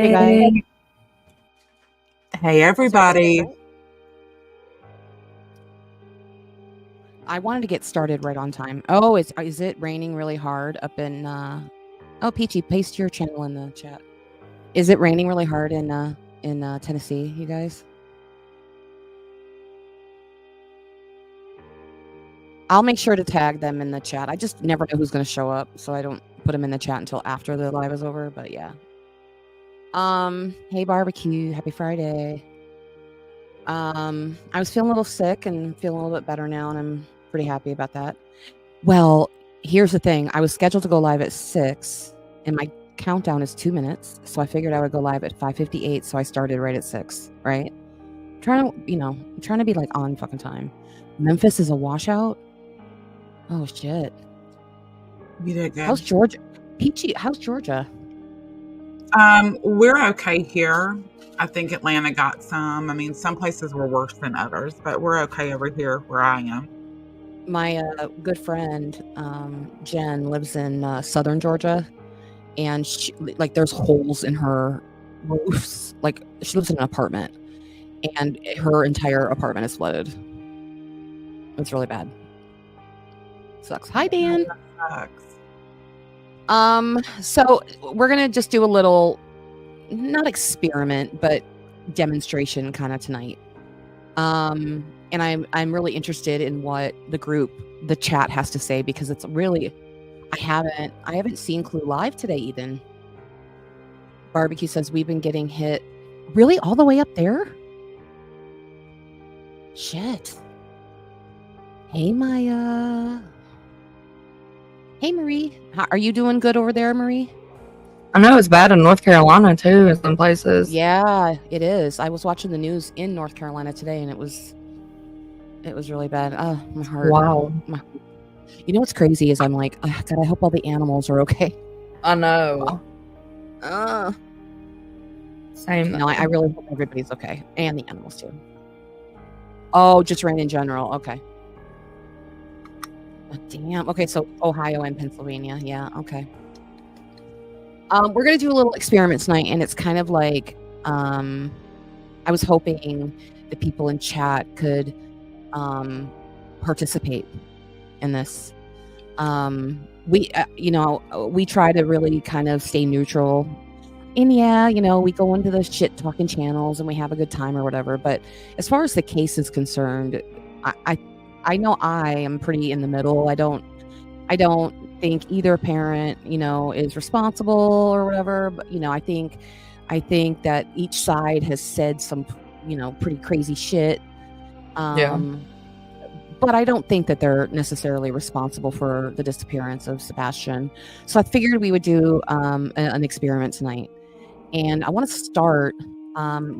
Hey guys. Hey, hey everybody. I wanted to get started right on time. Oh, is it raining really hard up in Oh, Peachy, paste your channel in the chat. Is it raining really hard in Tennessee, you guys? I'll make sure to tag them in the chat. I just never know who's going to show up, so I don't put them in the chat until after the live is over, but yeah. Hey barbecue, happy Friday. I was feeling a little sick and feeling a little bit better now, and I'm pretty happy about that. Well, here's the thing. I was scheduled to go live at 6, and my countdown is 2 minutes, so I figured I would go live at 5:58, so I started right at 6, right? I'm trying to be like on fucking time. Memphis is a washout? Oh shit. You did good. How's Georgia? Peachy, how's Georgia? We're okay here. I think Atlanta got some. I mean, some places were worse than others, but we're okay over here where I am. My good friend Jen lives in southern Georgia, and there's holes in her roofs. Like, she lives in an apartment, and her entire apartment is flooded. It's really bad. Sucks. Hi, Dan. That sucks. So we're gonna just do a little, not experiment, but demonstration kind of tonight. And I'm really interested in what the chat has to say, because it's really, I haven't seen Clue live today even. Barbecue says we've been getting hit really all the way up there. Shit. Hey Maya. Hey Marie. Are you doing good over there, Marie? I know it's bad in North Carolina too in some places. Yeah, it is. I was watching the news in North Carolina today, and it was really bad. My heart. Wow. You know what's crazy is I'm like, oh, God, I hope all the animals are okay. I know. Same. No, I really hope everybody's okay, and the animals too. Oh, just rain in general. Okay. Oh, damn. Okay, so Ohio and Pennsylvania. Yeah. Okay. We're gonna do a little experiment tonight, and it's kind of like, I was hoping the people in chat could participate in this. We try to really kind of stay neutral, and yeah, we go into the shit talking channels and we have a good time or whatever. But as far as the case is concerned, I know I am pretty in the middle. I don't think either parent, is responsible or whatever. But I think that each side has said some, pretty crazy shit. But I don't think that they're necessarily responsible for the disappearance of Sebastian. So I figured we would do an experiment tonight, and I want to start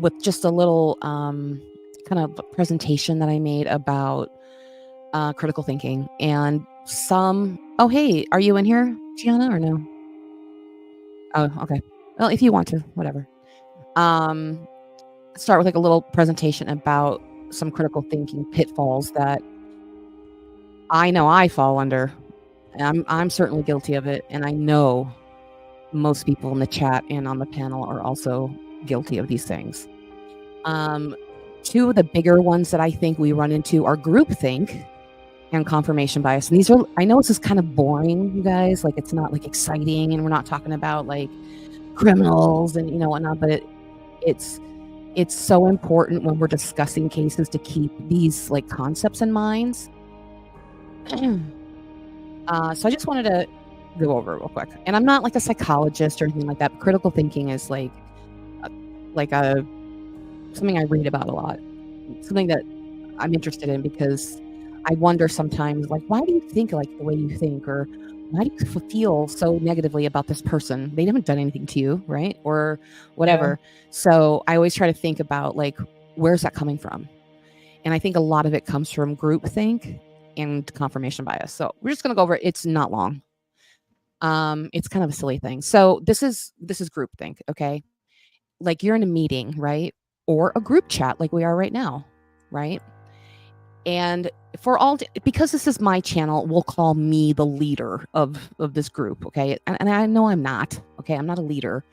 with just a little kind of presentation that I made about critical thinking and some. Oh, hey, are you in here, Gianna, or no? Oh, okay. Well, if you want to, whatever. Start with like a little presentation about some critical thinking pitfalls that I know I fall under. I'm certainly guilty of it, and I know most people in the chat and on the panel are also guilty of these things. Two of the bigger ones that I think we run into are groupthink and confirmation bias. And these are, I know this is kind of boring, you guys, like it's not like exciting, and we're not talking about like criminals and whatnot, but it's so important when we're discussing cases to keep these like concepts in mind. So I just wanted to go over it real quick, and I'm not like a psychologist or anything like that, but critical thinking is like something I read about a lot, something that I'm interested in, because I wonder sometimes, like, why do you think like the way you think, or why do you feel so negatively about this person? They haven't done anything to you, right? Or whatever. Yeah. So I always try to think about like, where's that coming from? And I think a lot of it comes from groupthink and confirmation bias. So we're just going to go over it. It's not long. It's kind of a silly thing. So this is groupthink. Okay. Like, you're in a meeting, right? Or a group chat like we are right now. Right. And because this is my channel, we'll call me the leader of this group. Okay. And I know I'm not. Okay. I'm not a leader,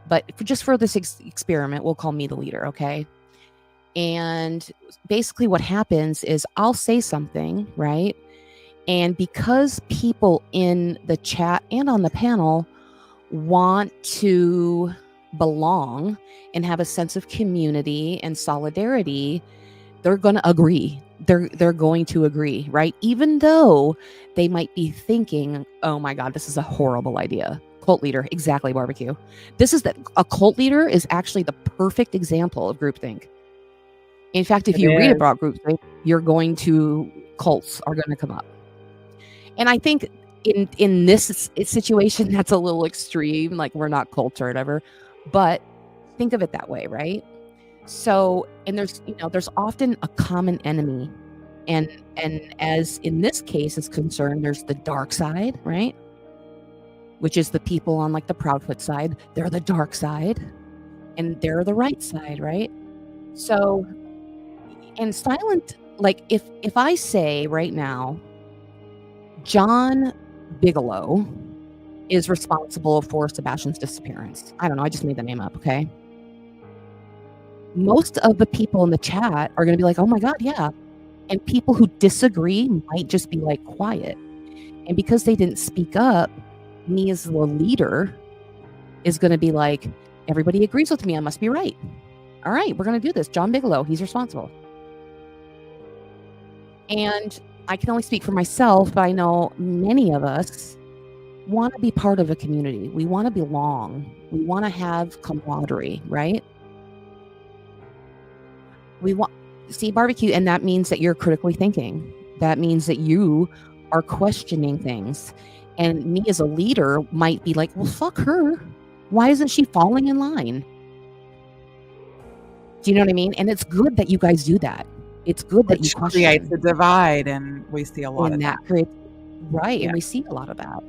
But just for this experiment, we'll call me the leader, okay? And basically what happens is I'll say something, right? And because people in the chat and on the panel want to belong and have a sense of community and solidarity, they're going to agree. They're going to agree, right? Even though they might be thinking, "Oh my God, this is a horrible idea." Cult leader, exactly, barbecue. A cult leader is actually the perfect example of groupthink. In fact, if you read about groupthink, cults are going to come up. And I think in this situation, that's a little extreme, like we're not cults or whatever, but think of it that way, right? So, and there's often a common enemy. And as in this case is concerned, there's the dark side, right? Which is the people on like the Proudfoot side. They're the dark side and they're the right side, right? So, and silent, like if I say right now, John Bigelow is responsible for Sebastian's disappearance. I don't know. I just made the name up. Okay. Most of the people in the chat are going to be like, "Oh my God, yeah." And people who disagree might just be like quiet. And because they didn't speak up, me as the leader is going to be like, "Everybody agrees with me. I must be right. All right, we're going to do this. John Bigelow, he's responsible." And I can only speak for myself, but I know many of us want to be part of a community. We want to belong. We want to have camaraderie, right? We want see barbecue, and that means that you're critically thinking. That means that you are questioning things. And me as a leader might be like, "Well, fuck her. Why isn't she falling in line?" Do you know what I mean? And it's good that you guys do that. It's good that you Which question. creates a divide, and we see a lot of that. Right, and we see a lot of that.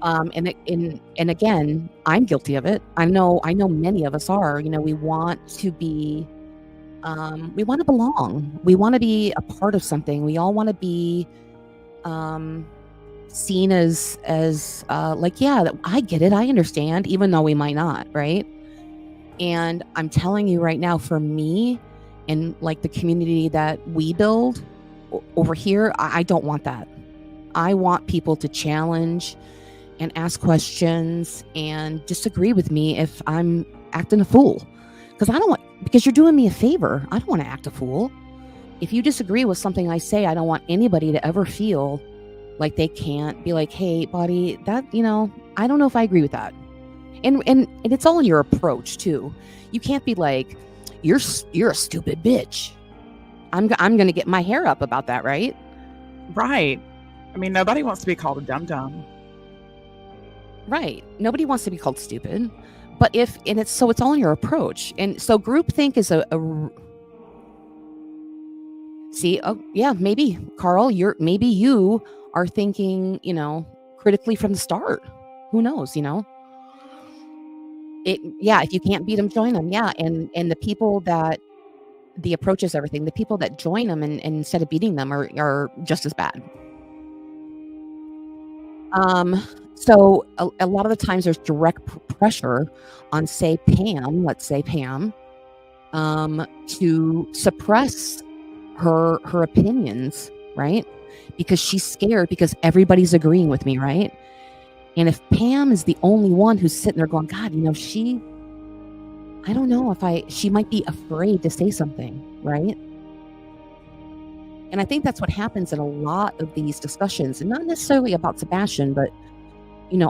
And again, I'm guilty of it. I know many of us are. We want to be, we want to belong. We want to be a part of something. We all want to be seen as like, yeah, I get it. I understand, even though we might not, right? And I'm telling you right now, for me and like the community that we build over here, I don't want that. I want people to challenge and ask questions and disagree with me if I'm acting a fool. Because you're doing me a favor. I don't want to act a fool. If you disagree with something I say, I don't want anybody to ever feel like they can't be like, "Hey, buddy, that, I don't know if I agree with that." And it's all in your approach too. You can't be like, you're a stupid bitch. I'm going to get my hair up about that, right? Right. I mean, nobody wants to be called a dum-dum. Right. Nobody wants to be called stupid. But it's all in your approach. And so groupthink is see, oh yeah, maybe Carl, maybe you are thinking, critically from the start. Who knows, if you can't beat them, join them. Yeah. And the people that the approach is everything. The people that join them and instead of beating them are just as bad. So a lot of the times there's direct pressure on, let's say Pam, to suppress her opinions, right? Because she's scared because everybody's agreeing with me, right? And if Pam is the only one who's sitting there going, "God, I don't know she might be afraid to say something," right? And I think that's what happens in a lot of these discussions, and not necessarily about Sebastian, but,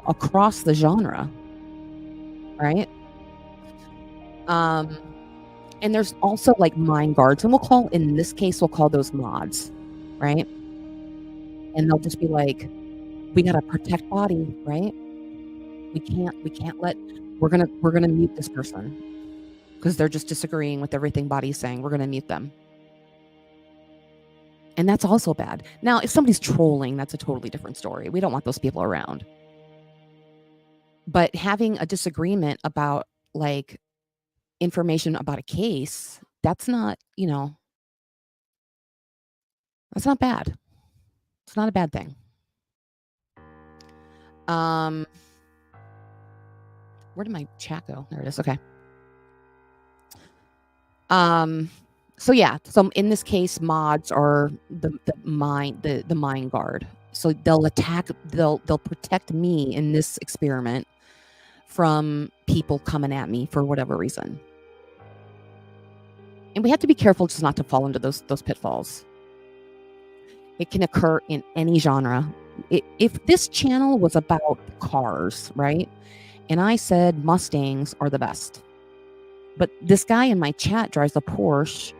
across the genre, right? And there's also like mind guards, and in this case, we'll call those mods, right? And they'll just be like, "We got to protect body, right? We can't we're going to mute this person because they're just disagreeing with everything body's saying. We're going to mute them." And that's also bad. Now, if somebody's trolling, that's a totally different story. We don't want those people around. But having a disagreement about like information about a case, that's not, that's not bad. It's not a bad thing. Where did my chat go? There it is. Okay. So yeah, so in this case, mods are the mind guard. So they'll protect me in this experiment from people coming at me for whatever reason. And we have to be careful just not to fall into those pitfalls. It can occur in any genre. If this channel was about cars, right? And I said Mustangs are the best, but this guy in my chat drives a Porsche,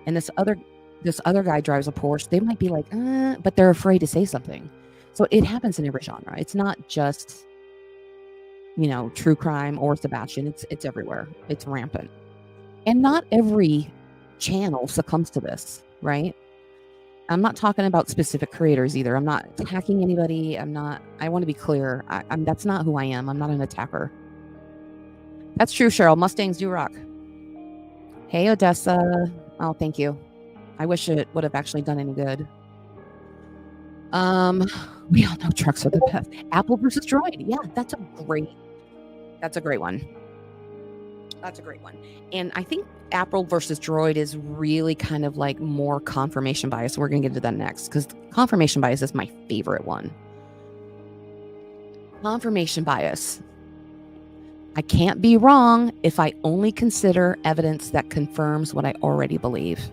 and this other guy drives a Porsche, they might be like, but they're afraid to say something. So it happens in every genre. It's not just, true crime or Sebastian. It's everywhere. It's rampant. And not every channel succumbs to this, right? I'm not talking about specific creators either. I'm not attacking anybody. I want to be clear. That's not who I am. I'm not an attacker. That's true, Cheryl. Mustangs do rock. Hey, Odessa. Oh, thank you. I wish it would have actually done any good. We all know trucks are the best. Apple versus Droid. Yeah, that's a great one. That's a great one. And I think Apple versus Droid is really kind of like more confirmation bias. We're going to get into that next because confirmation bias is my favorite one. Confirmation bias. I can't be wrong if I only consider evidence that confirms what I already believe.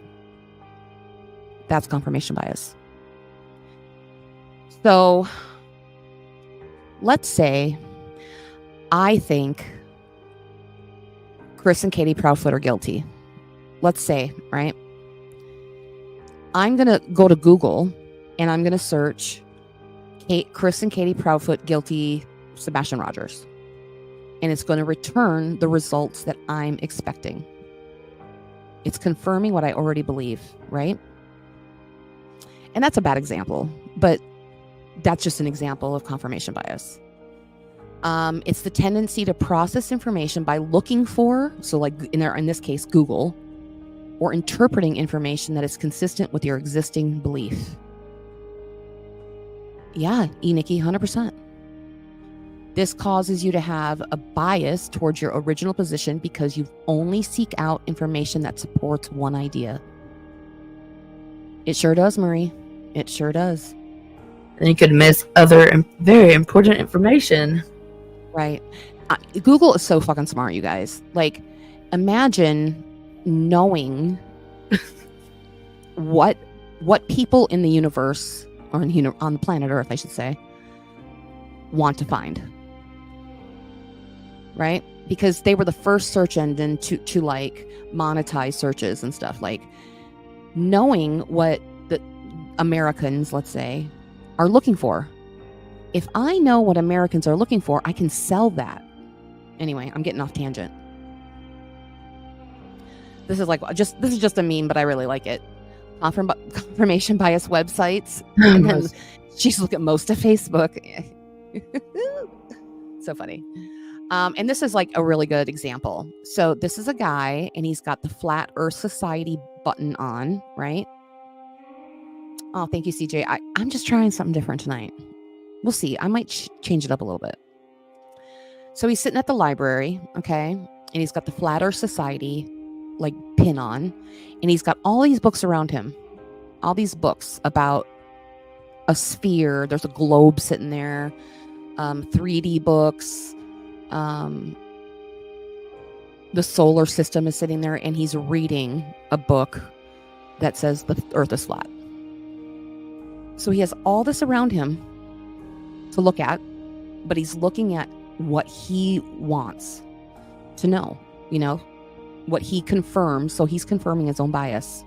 That's confirmation bias. So let's say I think Chris and Katie Proudfoot are guilty. Let's say, right? I'm going to go to Google and I'm going to search Chris and Katie Proudfoot guilty Sebastian Rogers. And it's going to return the results that I'm expecting. It's confirming what I already believe, right? And that's a bad example, but that's just an example of confirmation bias. It's the tendency to process information by looking for, so like in this case, Google, or interpreting information that is consistent with your existing belief. Yeah, Nikki, 100%. This causes you to have a bias towards your original position because you only seek out information that supports one idea. It sure does, Marie. It sure does. And you could miss other very important information. Right. Google is so fucking smart, you guys. Like, imagine knowing what people in the universe, or on the planet Earth, I should say, want to find. Right? Because they were the first search engine to like monetize searches and stuff. Like, knowing what the Americans, let's say, are looking for. If I know what Americans are looking for, I can sell that. Anyway, I'm getting off tangent. This is just a meme, but I really like it. Confirmation bias websites. And then she's looking at most of Facebook. So funny. And this is like a really good example. So this is a guy, and he's got the Flat Earth Society button on, right? Oh, thank you, CJ. I'm just trying something different tonight. We'll see. I might change it up a little bit. So he's sitting at the library, okay? And he's got the Flat Earth Society, like, pin on. And he's got all these books around him. All these books about a sphere. There's a globe sitting there. 3D books. The solar system is sitting there. And he's reading a book that says the Earth is flat. So he has all this around him to look at, but he's looking at what he wants to know, what he confirms. So he's confirming his own bias.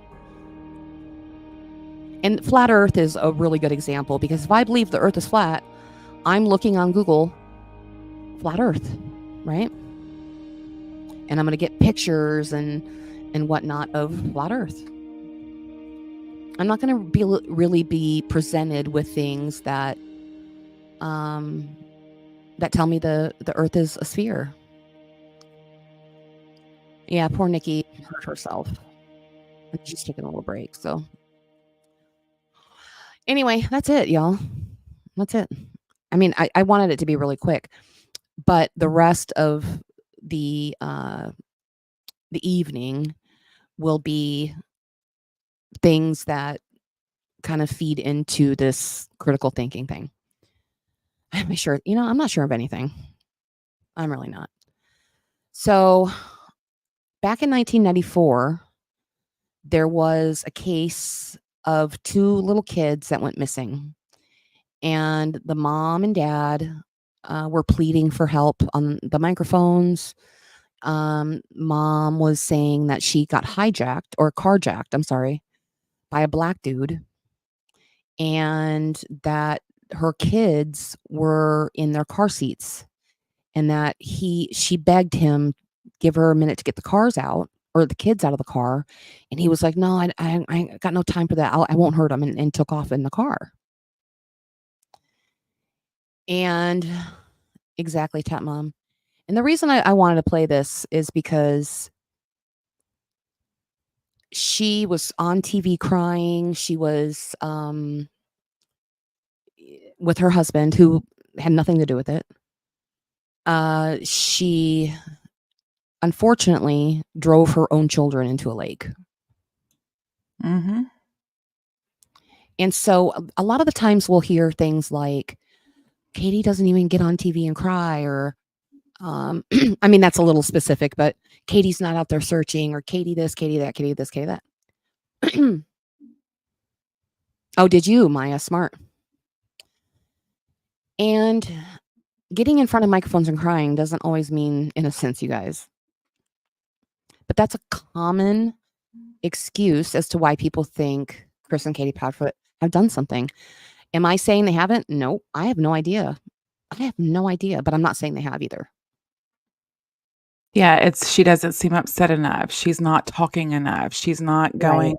And flat Earth is a really good example, because if I believe the Earth is flat, I'm looking on Google, flat Earth, right? And I'm going to get pictures and whatnot of flat Earth. I'm not going to really be presented with things that that tell me the Earth is a sphere. Yeah, poor Nikki hurt herself. She's taking a little break. So anyway, that's it, y'all. That's it. I mean, I wanted it to be really quick. But the rest of the evening will be things that kind of feed into this critical thinking thing. I'm sure, I'm not sure of anything. I'm really not. So back in 1994, there was a case of 2 little kids that went missing. And the mom and dad were pleading for help on the microphones. Mom was saying that she got hijacked or carjacked, I'm sorry, by a black dude, and that her kids were in their car seats, and that she begged him, give her a minute to get the cars out or the kids out of the car, and he was like, "No, I got no time for that. I won't hurt them," and took off in the car. And exactly, Tap Mom. And the reason I wanted to play this is because she was on TV crying. She was with her husband, who had nothing to do with it. She unfortunately drove her own children into a lake. Mm-hmm. And so a lot of the times we'll hear things like, Katie doesn't even get on TV and cry, or I mean, that's a little specific, but Katie's not out there searching, or Katie this, Katie that, Katie this, Katie that. Oh, did you, Maya? Smart. And getting in front of microphones and crying doesn't always mean innocence, you guys. But that's a common excuse as to why people think Chris and Katie Proudfoot have done something. Am I saying they haven't? Nope. I have no idea. But I'm not saying they have either. Yeah, she doesn't seem upset enough. She's not talking enough. She's not going,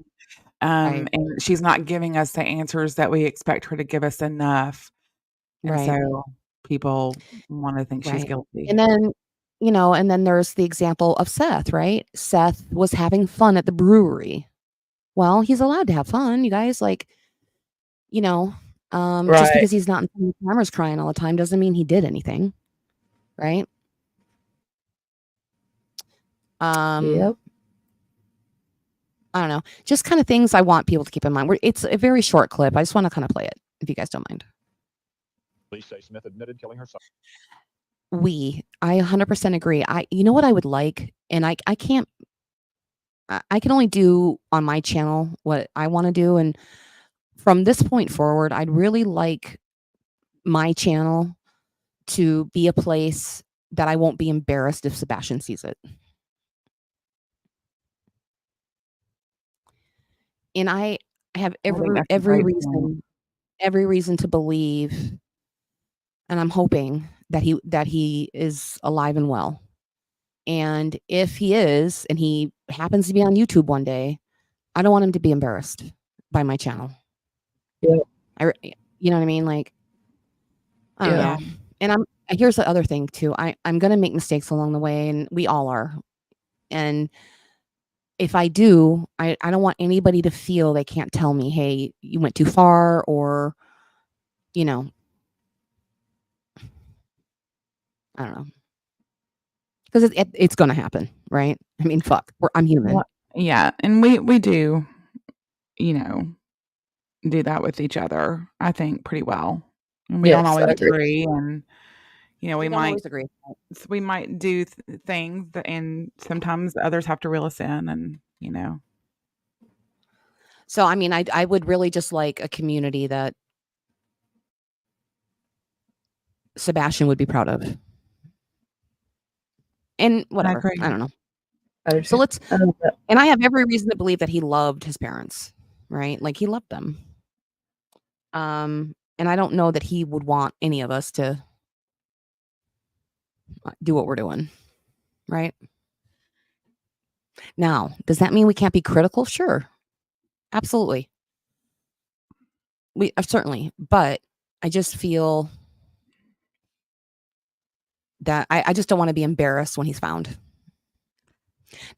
Right. and she's not giving us the answers that we expect her to give us enough. And Right. so people want to think she's Right. guilty. And then, and then there's the example of Seth, right? Seth was having fun at the brewery. Well, he's allowed to have fun, you guys. Like, just Right. because he's not in front of the cameras crying all the time doesn't mean he did anything, right? Yep. I don't know. Just kind of things I want people to keep in mind. It's a very short clip. I just want to kind of play it, if you guys don't mind. Police say Smith admitted killing her son. I 100% agree. You know what I would like, and I can't. I can only do on my channel what I want to do, and from this point forward, I'd really like my channel to be a place that I won't be embarrassed if Sebastian sees it. And I have every reason to believe, and I'm hoping that he is alive and well. And if he is, and he happens to be on YouTube one day, I don't want him to be embarrassed by my channel. Yeah. You know what I mean? Like, I don't know. And here's the other thing too. I'm going to make mistakes along the way, and we all are. And if I do, I don't want anybody to feel they can't tell me, hey, you went too far, or, I don't know. Because it's going to happen, right? I mean, fuck, I'm human. Well, yeah, and we do, do that with each other, I think, pretty well. And we don't always agree, and we might always agree. We might do things, and sometimes others have to reel us in, and So, I mean, I would really just like a community that Sebastian would be proud of. And whatever. I don't know. So and I have every reason to believe that he loved his parents, right? Like, he loved them. And I don't know that he would want any of us to do what we're doing, right? Now, does that mean we can't be critical? Sure. Absolutely. Certainly, but I just feel that I just don't want to be embarrassed when he's found.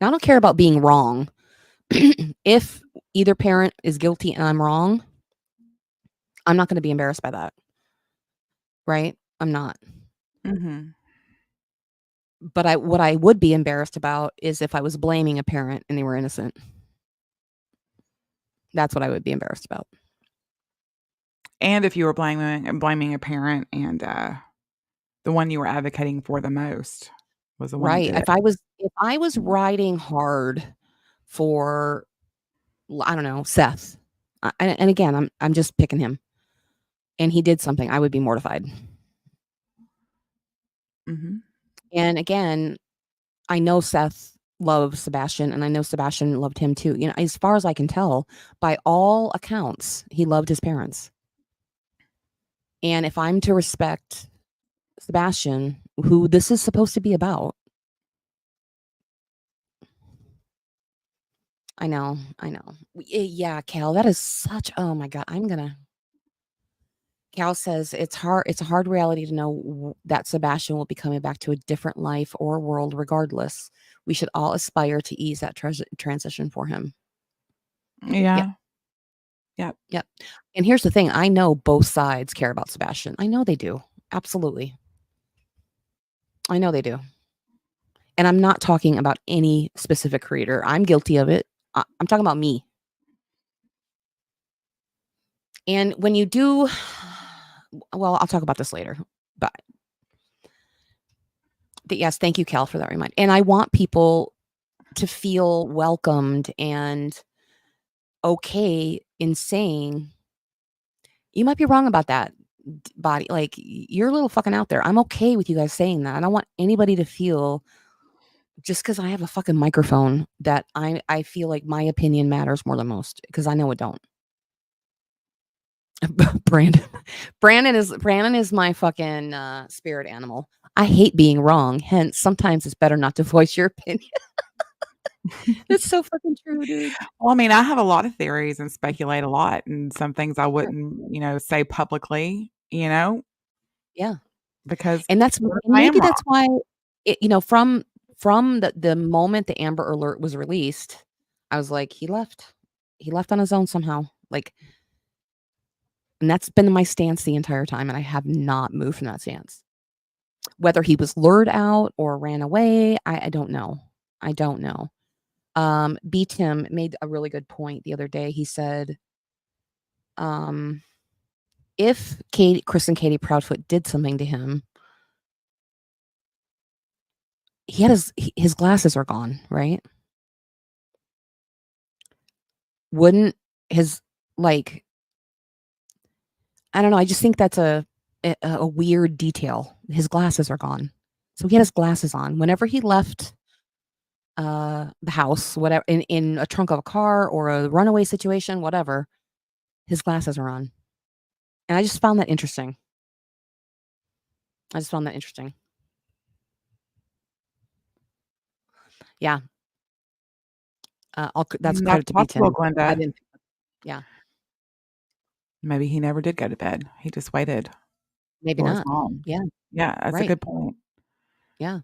Now, I don't care about being wrong. If either parent is guilty and I'm wrong, I'm not going to be embarrassed by that. Right? I'm not. Mm-hmm. But what I would be embarrassed about is if I was blaming a parent and they were innocent. That's what I would be embarrassed about. And if you were blaming a parent and the one you were advocating for the most was the one that Right. did it. If I was riding hard for, I don't know, Seth, and again, I'm just picking him, and he did something, I would be mortified. Mhm. And again, I know Seth loves Sebastian, and I know Sebastian loved him too. You know, as far as I can tell, by all accounts, he loved his parents. And if I'm to respect Sebastian, who this is supposed to be about, I know. Yeah, Cal, that is such, oh my God, Cal says it's a hard reality to know that Sebastian will be coming back to a different life or world regardless. We should all aspire to ease that transition for him. Yeah. Yep. Yep. And here's the thing, I know both sides care about Sebastian. I know they do. Absolutely. I know they do. And I'm not talking about any specific creator. I'm guilty of it. I'm talking about me. And when you do, well, I'll talk about this later. But yes, thank you, Cal, for that reminder. And I want people to feel welcomed and okay in saying, you might be wrong about that, body. Like, you're a little fucking out there. I'm okay with you guys saying that. I don't want anybody to feel just because I have a fucking microphone that I feel like my opinion matters more than most, because I know it don't. Brandon is my fucking spirit animal. I hate being wrong. Hence, sometimes it's better not to voice your opinion. That's so fucking true, dude. Well, I mean, I have a lot of theories and speculate a lot, and some things I wouldn't, say publicly, Yeah. because And I am maybe wrong. that's why from the moment the Amber Alert was released, I was like, he left. He left on his own somehow. Like, and that's been my stance the entire time, and I have not moved from that stance. Whether he was lured out or ran away, I don't know. I don't know. B Tim made a really good point the other day. He said, if Chris and Katie Proudfoot did something to him, he had his glasses are gone, right? Wouldn't his, like, I don't know, I just think that's a weird detail. His glasses are gone. So he had his glasses on. Whenever he left the house, whatever, in a trunk of a car or a runaway situation, whatever, his glasses are on. And I just found that interesting. Yeah. That's That's credit to B possible, Tim. I Glenda. didn't. Yeah. Maybe he never did go to bed. He just waited Maybe for his not. mom. Yeah. Yeah, that's a Right. good point. Yeah.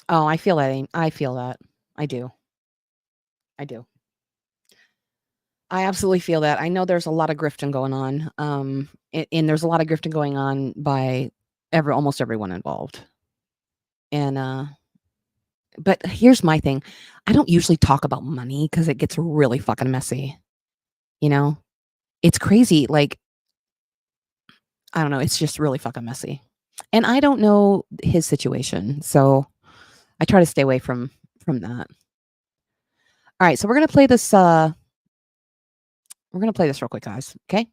Oh, I feel that. I feel that. I do. I absolutely feel that. I know there's a lot of grifting going on. And there's a lot of grifting going on by almost everyone involved. And but here's my thing. I don't usually talk about money because it gets really fucking messy. You know? It's crazy. Like, I don't know, it's just really fucking messy. And I don't know his situation, so I try to stay away from that. All right, so we're gonna play this. We're gonna play this real quick, guys. Okay.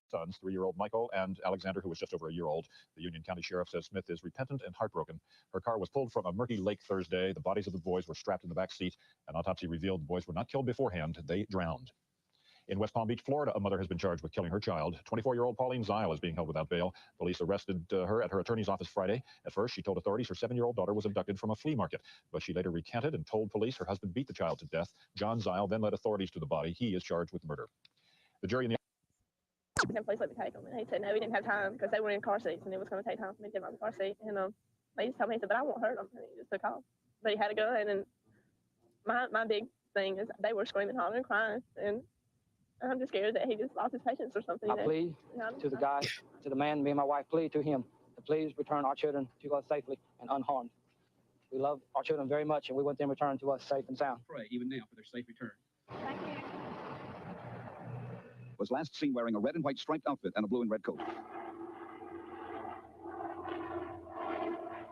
Sons, 3-year-old Michael and Alexander, who was just over a year old. The Union County Sheriff says Smith is repentant and heartbroken. Her car was pulled from a murky lake Thursday. The bodies of the boys were strapped in the back seat. An autopsy revealed the boys were not killed beforehand. They drowned. In West Palm Beach, Florida, a mother has been charged with killing her child. 24-year-old Pauline Zile is being held without bail. Police arrested her at her attorney's office Friday. At first, she told authorities her 7-year-old daughter was abducted from a flea market, but she later recanted and told police her husband beat the child to death. John Zile then led authorities to the body. He is charged with murder. The jury in the Please let me take them. And he said, no, we didn't have time because they were in car seats and it was going to take time for me to get them out of the car seat. And they just told me, he said, but I won't hurt them. And he just took off. But he had a gun. And my big thing is they were screaming, hollering, crying. And I'm just scared that he just lost his patience or something. I plead to the guy, to the man, me and my wife plead to him to please return our children to us safely and unharmed. We love our children very much, and we want them returned to us safe and sound. Pray even now for their safe return. Thank you. Was last seen wearing a red and white striped outfit and a blue and red coat.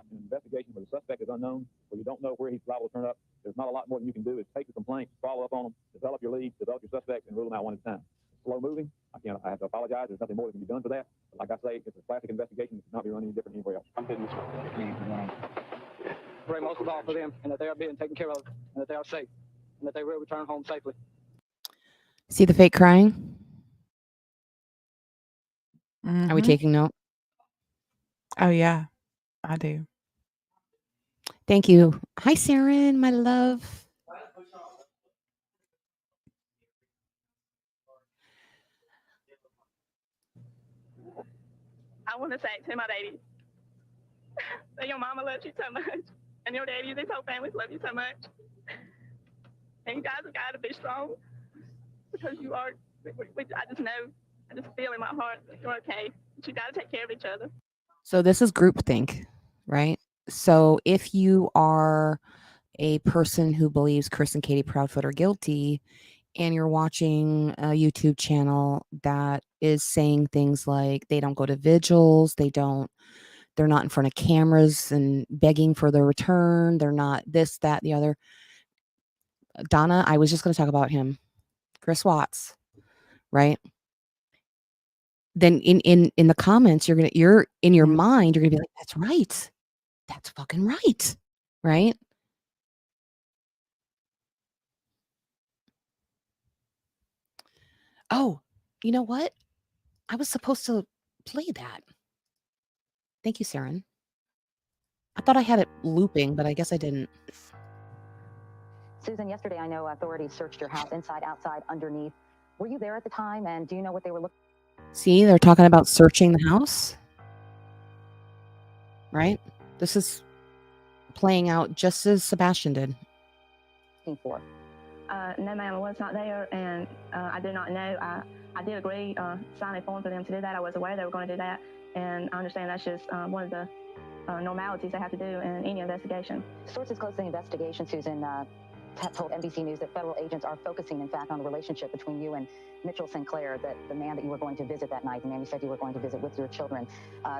An investigation where the suspect is unknown, where you don't know where he's liable to turn up, there's not a lot more than you can do. Is take the complaint, follow up on them, develop your leads, develop your suspects, and rule them out one at a time. Slow moving. I have to apologize. There's nothing more that can be done for that. But like I say, it's a classic investigation. It cannot be run any different anywhere else. Pray most of all for them, and that they are being taken care of, and that they are safe, and that they will return home safely. See the fake crying? Are we Mhm. taking note? Oh, yeah, I do. Thank you. Hi, Saren, my love. I want to say to my daddy that your mama loves you so much, and your daddy and his whole family love you so much. And you guys have got to be strong because you are. I just know, I just feel in my heart that you're okay. But you got to take care of each other. So this is groupthink, right? So if you are a person who believes Chris and Katie Proudfoot are guilty, and you're watching a YouTube channel that is saying things like they don't go to vigils, they're not in front of cameras and begging for their return, they're not this, that, the other. Donna, I was just going to talk about him, Chris Watts, right? Then in the comments, you're in your mind, you're gonna be like, that's right, that's fucking right? Oh, you know what? I was supposed to play that. Thank you, Saren. I thought I had it looping, but I guess I didn't. Susan, yesterday I know authorities searched your house inside, outside, underneath. Were you there at the time, and do you know what they were looking See, they're talking about searching the house, right? This is playing out just as Sebastian did. for? No, ma'am, I was not there, and I did not know. I did agree, sign a form for them to do that. I was aware they were going to do that, and I understand that's just one of the normalities they have to do in any investigation. Sources close to the investigation, Susan, have told NBC News that federal agents are focusing, in fact, on the relationship between you and Mitchell Sinclair, that the man that you were going to visit that night, the man you said you were going to visit with your children.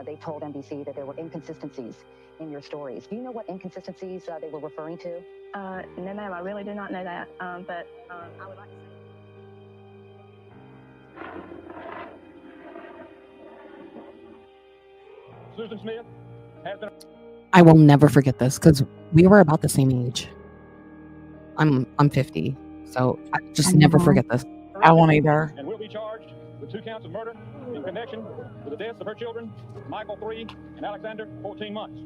They told NBC that there were inconsistencies in your stories. Do you know what inconsistencies they were referring to? No, ma'am, I really do not know that, but I would like to say. Susan Smith has been. I will never forget this because we were about the same age. I'm 50, so I just never forget this. I won't either. And will be charged with 2 counts of murder in connection with the deaths of her children, Michael 3 and Alexander 14 months.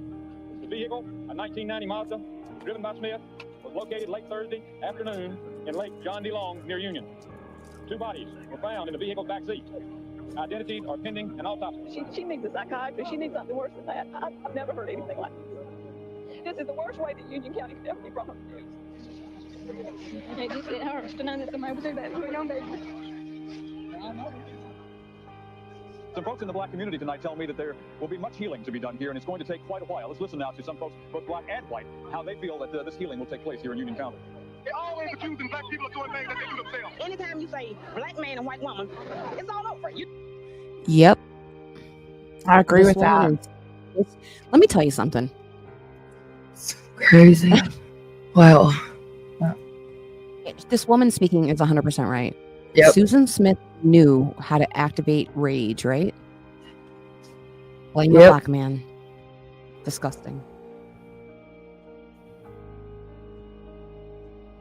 The vehicle, a 1990 Mazda, driven by Smith, was located late Thursday afternoon in Lake John D. Long near Union. 2 bodies were found in the vehicle's back seat. Identities are pending an autopsy. She needs a psychiatrist. She needs something worse than that. I've never heard anything like this. This is the worst way that Union County could ever be brought up to news. It hurts to know that somebody would do that to a young baby. Some folks in the black community tonight tell me that there will be much healing to be done here, and it's going to take quite a while. Let's listen now to some folks, both black and white, how they feel that this healing will take place here in Union County. They always accusing black people of doing things that they do themselves. Anytime you say black man and white woman, it's all over. Yep. I agree This with that. woman is- Let me tell you something. Crazy. Wow. This woman speaking is 100% right. Yep. Susan Smith knew how to activate rage, right? Blame the Yep. black man. Disgusting.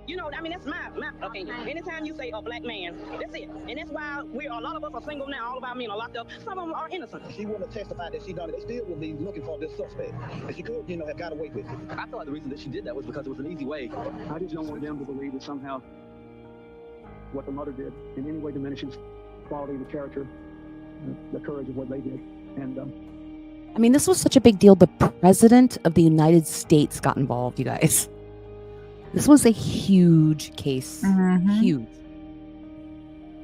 You know, I mean, that's my opinion. Anytime you say a black man, that's it. And that's why a lot of us are single now. All of our men are locked up. Some of them are innocent. She wouldn't testify that she done it. They still would be looking for this suspect. And she could, have got away with it. I thought the reason that she did that was because it was an easy way. I just don't want them to believe that somehow what the mother did in any way diminishes the quality of the character, the courage of what they did. And I mean, this was such a big deal. The president of the United States got involved, you guys. This was a huge case. Mhm. Huge.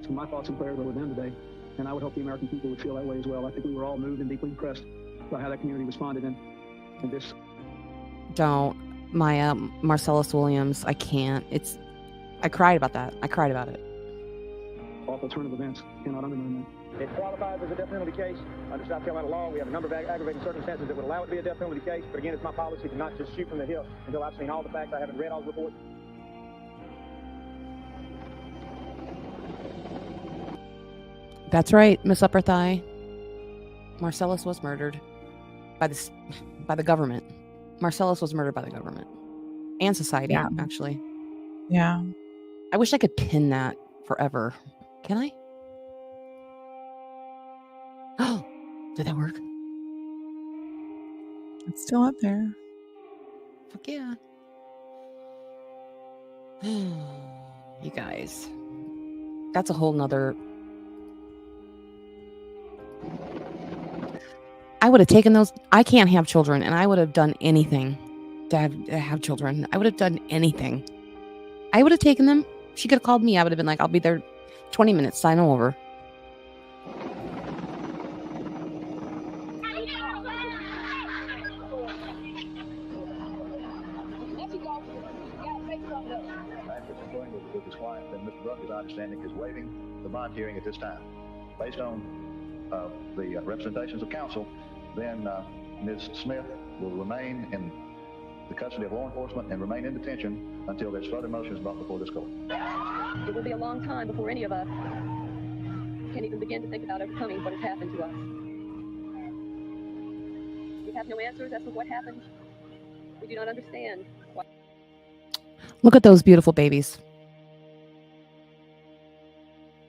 So my thoughts and prayers are with them today, and I would hope the American people would feel that way as well. I think we were all moved and deeply impressed by how that community responded in this. Don't. My Marcellus Williams, I can't. I cried about that. I cried about it. Awful turn of events. Cannot undermine that. It qualifies as a death penalty case. Under South Carolina law, we have a number of aggravating circumstances that would allow it to be a death penalty case. But again, it's my policy to not just shoot from the hip until I've seen all the facts. I haven't read all the reports. That's right, Miss Upper Thigh. Marcellus was murdered by the government. Marcellus was murdered by the government and society, actually. Yeah. I wish I could pin that forever. Can I? Oh, did that work? It's still up there. Fuck yeah. You guys. That's a whole nother... I would have taken those... I can't have children, and I would have done anything to have children. I would have done anything. I would have taken them. She could have called me. I would have been like, I'll be there 20 minutes. Sign over. With his client, then Mr. Bruck, as I understand it, is waiving the bond hearing at this time. Based on the representations of counsel, then Ms. Smith will remain in the custody of law enforcement and remain in detention until there's further motions brought before this court. It will be a long time before any of us can even begin to think about overcoming what has happened to us. We have no answers as to what happened. We do not understand why. Look at those beautiful babies.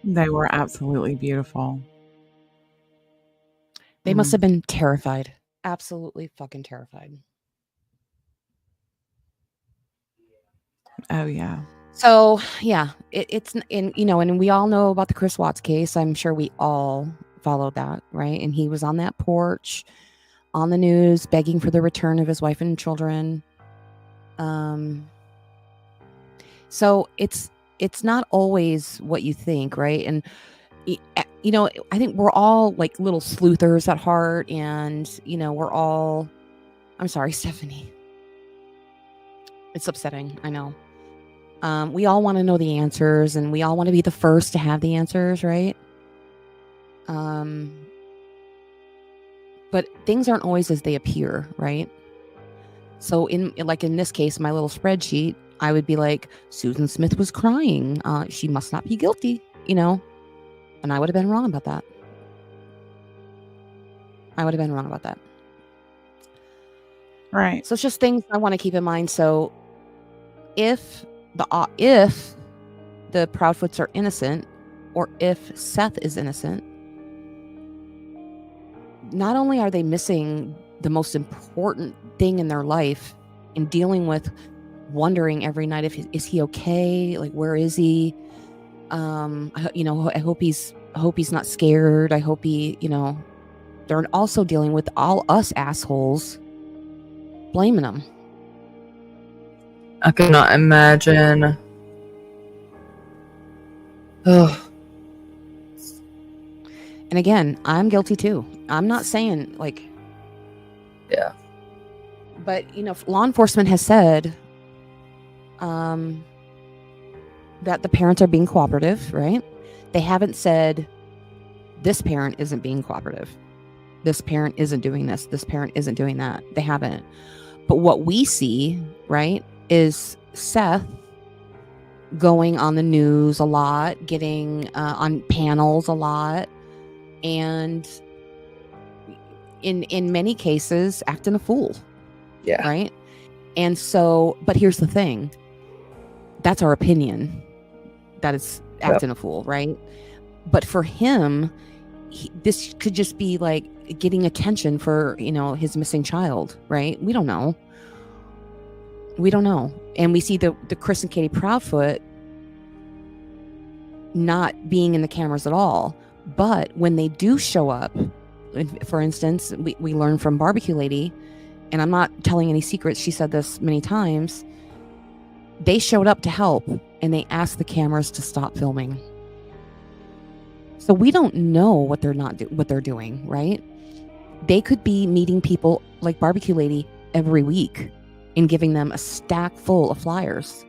They were absolutely beautiful. They must have been terrified. Absolutely fucking terrified. Oh, yeah. So, yeah, it's, and we all know about the Chris Watts case. I'm sure we all followed that, right? And he was on that porch on the news begging for the return of his wife and children. So it's not always what you think, right? And I think we're all like little sleuthers at heart, and we're all... I'm sorry, Stephanie. It's upsetting, I know. We all want to know the answers, and we all want to be the first to have the answers, right? But things aren't always as they appear, right? So in this case, my little spreadsheet, I would be like, Susan Smith was crying. She must not be guilty, and I would have been wrong about that. Right. So it's just things I want to keep in mind. So if the Proudfoots are innocent, or if Seth is innocent, not only are they missing the most important thing in their life in dealing with wondering every night is he okay? Like, where is he? I hope he's not scared. I hope he, they're also dealing with all us assholes blaming him. I could not imagine. Ugh. And again, I'm guilty too. I'm not saying yeah. But law enforcement has said that the parents are being cooperative, right? They haven't said this parent isn't being cooperative. This parent isn't doing this. This parent isn't doing that. They haven't. But what we see, right, is Seth going on the news a lot, getting on panels a lot, and in many cases acting a fool. Yeah. Right? And so, but here's the thing. That's our opinion. That is acting a fool, right? But for him, this could just be like getting attention for, his missing child, right? We don't know. And we see the Chris and Katie Proudfoot not being in the cameras at all. But when they do show up, for instance, we learn from Barbecue Lady, and I'm not telling any secrets, she said this many times, they showed up to help, and they asked the cameras to stop filming. So we don't know what they're doing, right? They could be meeting people like Barbecue Lady every week and giving them a stack full of flyers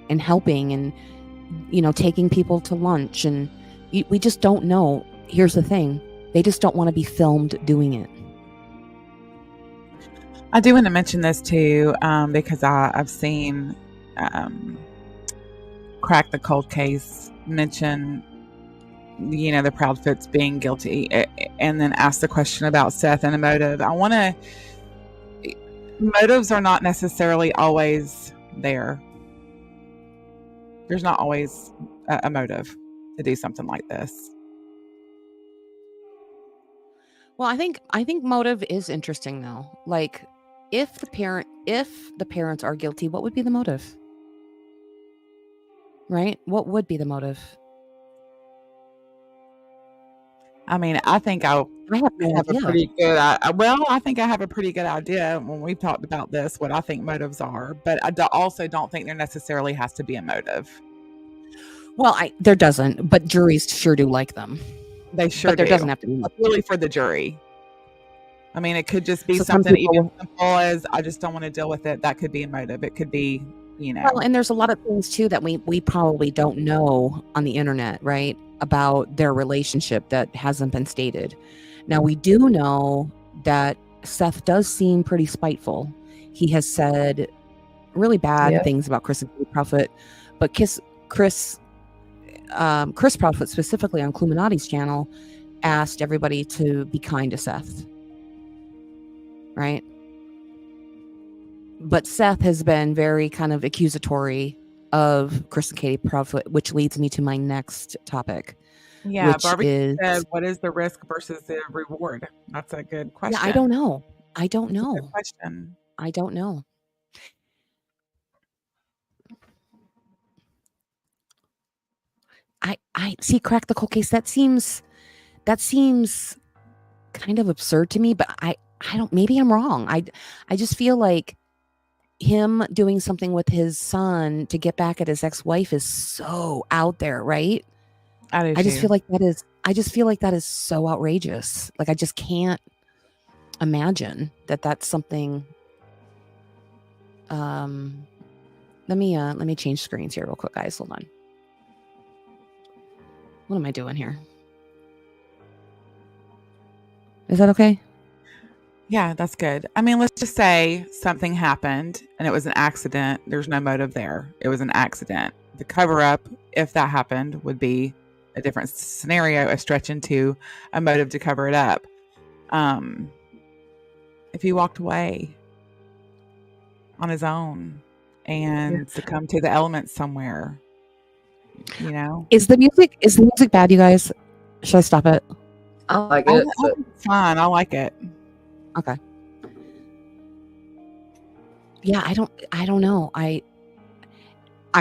and helping and, taking people to lunch. And we just don't know. Here's the thing. They just don't want to be filmed doing it. I do want to mention this too, because I've seen Crack the Cold Case mention, the Proudfoots being guilty, and then ask the question about Seth and a motive. Motives are not necessarily always there. There's not always a motive to do something like this. Well, I think motive is interesting though. Like, if the parents are guilty, what would be the motive? Right? What would be the motive? I mean, I think I have a pretty good. I think I have a pretty good idea when we've talked about this what I think motives are, but I also don't think there necessarily has to be a motive. Well, there doesn't, but juries sure do like them. They sure do. But there doesn't have to be. Really for the jury. I mean, it could just be something even simple as I just don't want to deal with it. That could be a motive. It could be, Well, and there's a lot of things too that we probably don't know on the internet, right? About their relationship that hasn't been stated. Now, we do know that Seth does seem pretty spiteful. He has said really bad things about Chris and Proudfoot, but Chris Proudfoot, specifically on Cluminati's channel, asked everybody to be kind to Seth. Right? But Seth has been very kind of accusatory of Chris and Katie Proudfoot, which leads me to my next topic. Yeah, Barbie said, what is the risk versus the reward? That's a good question. Yeah, I don't know. That's a good question. I don't know. I see. Crack the Cold Case. That seems kind of absurd to me, but I don't. Maybe I'm wrong. I just feel like him doing something with his son to get back at his ex-wife is so out there, right? I just feel like that is so outrageous. Like, I just can't imagine that that's something. Let me change screens here real quick, guys. Hold on. What am I doing here? Is that okay? Yeah, that's good. I mean, let's just say something happened and it was an accident. There's no motive there. It was an accident. The cover-up, if that happened, would be a different scenario, a stretch into a motive to cover it up. If he walked away on his own and succumbed to the elements somewhere, Is the music bad, you guys? Should I stop it? I like it. It's fine. I like it. Okay. Yeah, I don't know. I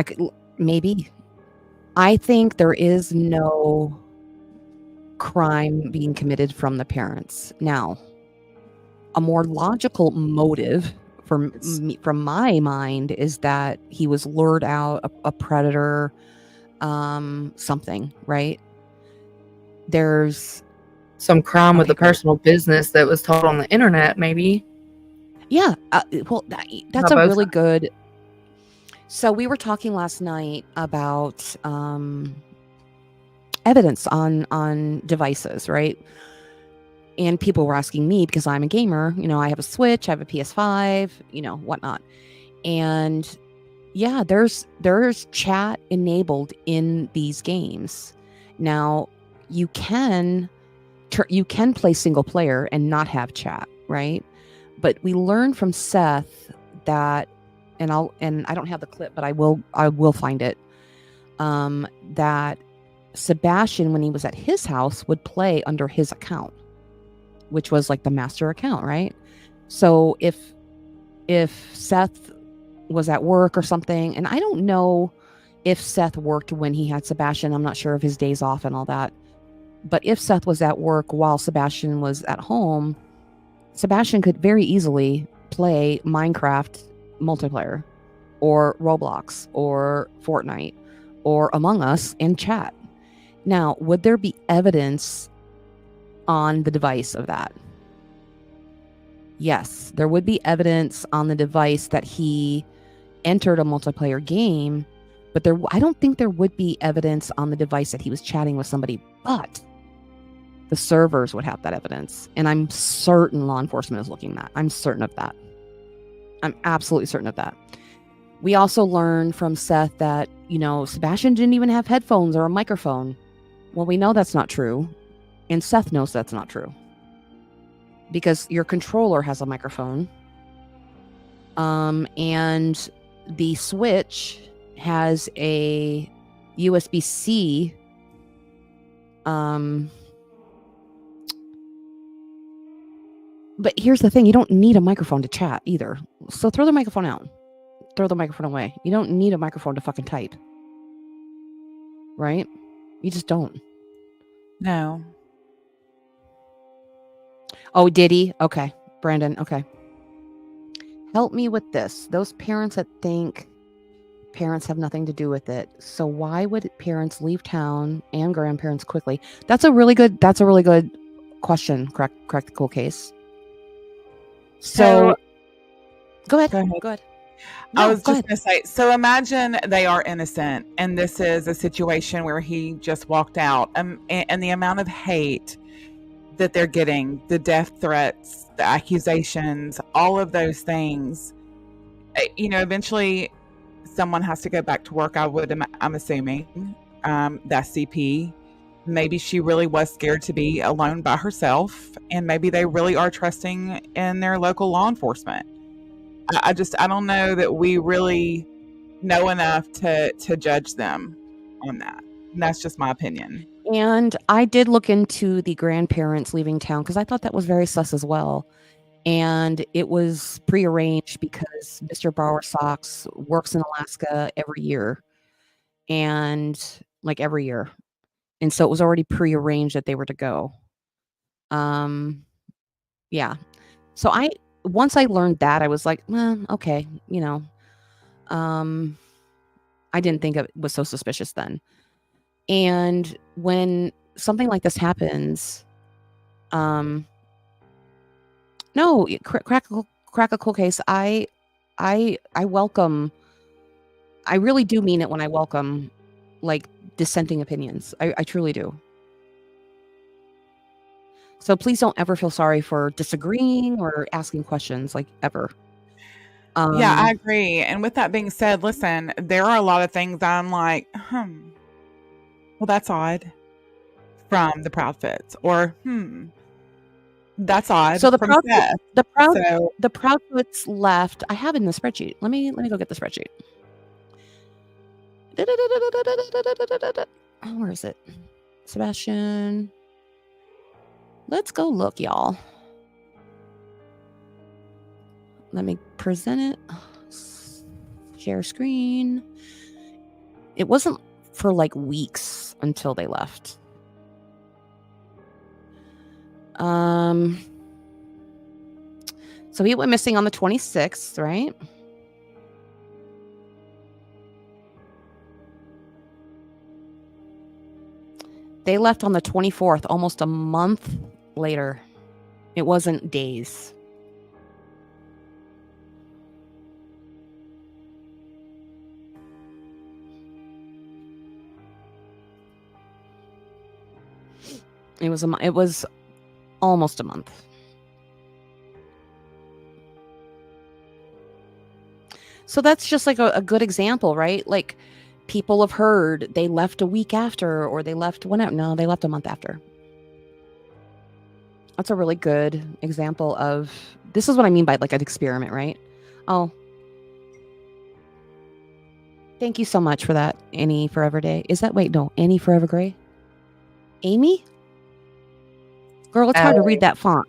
could maybe. I think there is no crime being committed from the parents. Now, a more logical motive from my mind is that he was lured out, a predator, something, right? There's some crime with a personal business that was told on the internet, maybe. Yeah. Well, that's a really good. So we were talking last night about evidence on devices, right? And people were asking me, because I'm a gamer, I have a Switch, I have a PS5, whatnot. And yeah, there's chat enabled in these games. Now, you can play single player and not have chat, right? But we learned from Seth that, and I don't have the clip, but I will find it. That Sebastian, when he was at his house, would play under his account, which was like the master account, right? So if Seth was at work or something, and I don't know if Seth worked when he had Sebastian, I'm not sure of his days off and all that. But if Seth was at work while Sebastian was at home, Sebastian could very easily play Minecraft multiplayer or Roblox or Fortnite or Among Us and chat. Now, would there be evidence on the device of that? Yes, there would be evidence on the device that he entered a multiplayer game, but I don't think there would be evidence on the device that he was chatting with somebody, but the servers would have that evidence. And I'm certain law enforcement is looking at that. I'm certain of that. I'm absolutely certain of that. We also learned from Seth that, Sebastian didn't even have headphones or a microphone. Well, we know that's not true. And Seth knows that's not true. Because your controller has a microphone. And the Switch has a USB-C. But here's the thing. You don't need a microphone to chat either. So throw the microphone out. Throw the microphone away. You don't need a microphone to fucking type. Right? You just don't. No. Oh, did he? Okay. Brandon, okay. Help me with this. Those parents that think parents have nothing to do with it. So why would parents leave town and grandparents quickly? That's a really good question. Correct the cool case. So go ahead. Go ahead. No, I was just going to say, so imagine they are innocent and this is a situation where he just walked out, and the amount of hate that they're getting, the death threats, the accusations, all of those things, eventually someone has to go back to work. I'm assuming that CP, maybe she really was scared to be alone by herself, and maybe they really are trusting in their local law enforcement. I don't know that we really know enough to judge them on that. And that's just my opinion. And I did look into the grandparents leaving town because I thought that was very sus as well. And it was prearranged because Mr. Bowersox works in Alaska every year. And every year. And so it was already prearranged that they were to go. Yeah. So once I learned that, I was like, okay, I didn't think it was so suspicious then. And when something like this happens, no, crack a cool case. I welcome. I really do mean it when I welcome, dissenting opinions. I truly do. So please don't ever feel sorry for disagreeing or asking questions, ever. Yeah, I agree. And with that being said, listen, there are a lot of things I'm like, well, that's odd from the Proudfits, or that's odd. So the from Seth. Proudfits left. I have it in the spreadsheet. Let me go get the spreadsheet. Where is it? Sebastian. Let's go look, y'all. Let me present it. Share screen. It wasn't for weeks until they left. So he went missing on the 26th, right? They left on the 24th, almost a month later. It wasn't days. It was almost a month. So that's just a good example, right? People have heard they left a week after, or they left whenever. No, they left a month after. That's a really good example of, this is what I mean by an experiment, right? Oh. Thank you so much for that, Annie Forever Day. Is that, wait, no, Annie Forever Gray? Amy? Girl, it's hard to read that font.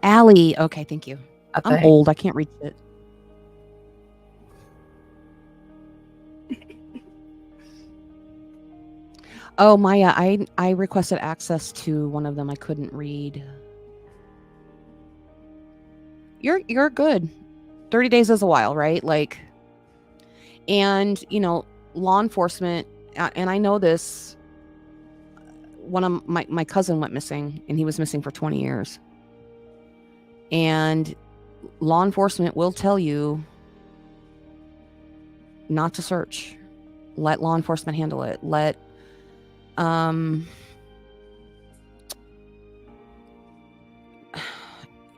Allie. Okay, thank you. I'm old. I can't read it. Oh, Maya, I requested access to one of them. I couldn't read. You're good. 30 days is a while, right? And, law enforcement, and I know this, one of my cousin went missing, and he was missing for 20 years. And law enforcement will tell you not to search. Let law enforcement handle it.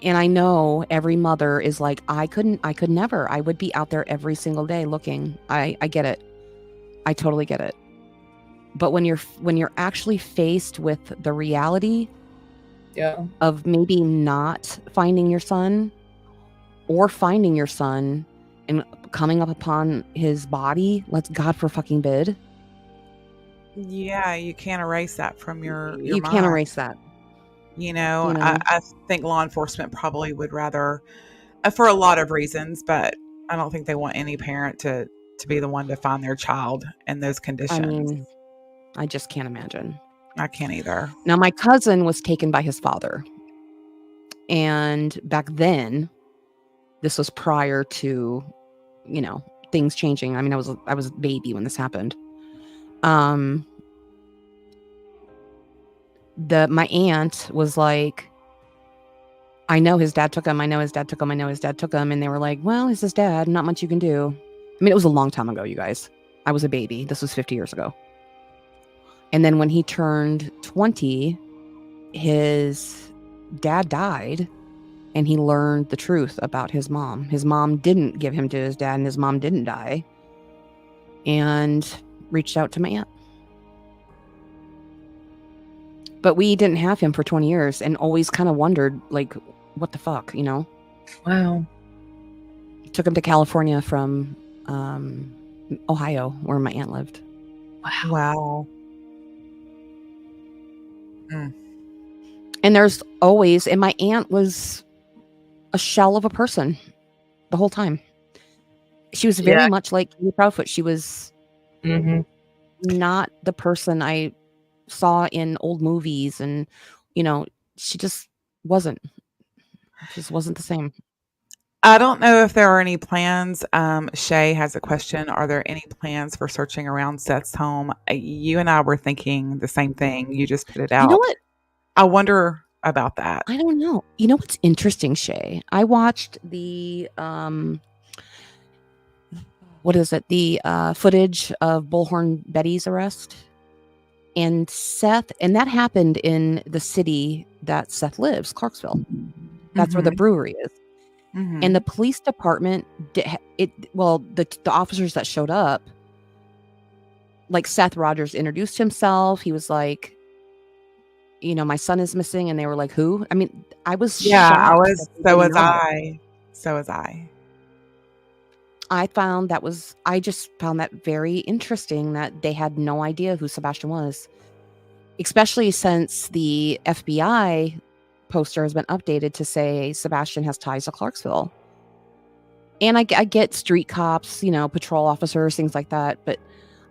And I know every mother is like, I could never. I would be out there every single day looking. I get it. I totally get it. But when you're actually faced with the reality of maybe not finding your son, or finding your son and coming up upon his body, let's God for fucking bid. Yeah, you can't erase that from your You mind. can't erase that. I think law enforcement probably would rather, for a lot of reasons, but I don't think they want any parent to be the one to find their child in those conditions. I mean, I just can't imagine. I can't either. Now, my cousin was taken by his father. And back then, this was prior to, things changing. I mean, I was a baby when this happened. My aunt was like, I know his dad took him. And they were like, well, it's his dad. Not much you can do. I mean, it was a long time ago, you guys. I was a baby. This was 50 years ago. And then when he turned 20, his dad died, and he learned the truth about his mom. His mom didn't give him to his dad, and his mom didn't die, and reached out to my aunt. But we didn't have him for 20 years and always kind of wondered, like, what the fuck, Wow. Took him to California from Ohio, where my aunt lived. Wow. And my aunt was a shell of a person the whole time. She was very much like Katie Proudfoot. She was not the person I saw in old movies, and she just wasn't. She just wasn't the same. I don't know if there are any plans. Shay has a question. Are there any plans for searching around Seth's home? You and I were thinking the same thing. You just put it out. You know what? I wonder about that. I don't know. You know what's interesting, Shay? I watched the the footage of Bullhorn Betty's arrest, and Seth, and that happened in the city that Seth lives, Clarksville. That's where the brewery is. And the police department, the officers that showed up, like Seth Rogers introduced himself. He was like, my son is missing. And they were like, who? I mean, I was shocked. So was I. I just found that very interesting, that they had no idea who Sebastian was, especially since the FBI poster has been updated to say Sebastian has ties to Clarksville. And I get street cops, patrol officers, things like that, but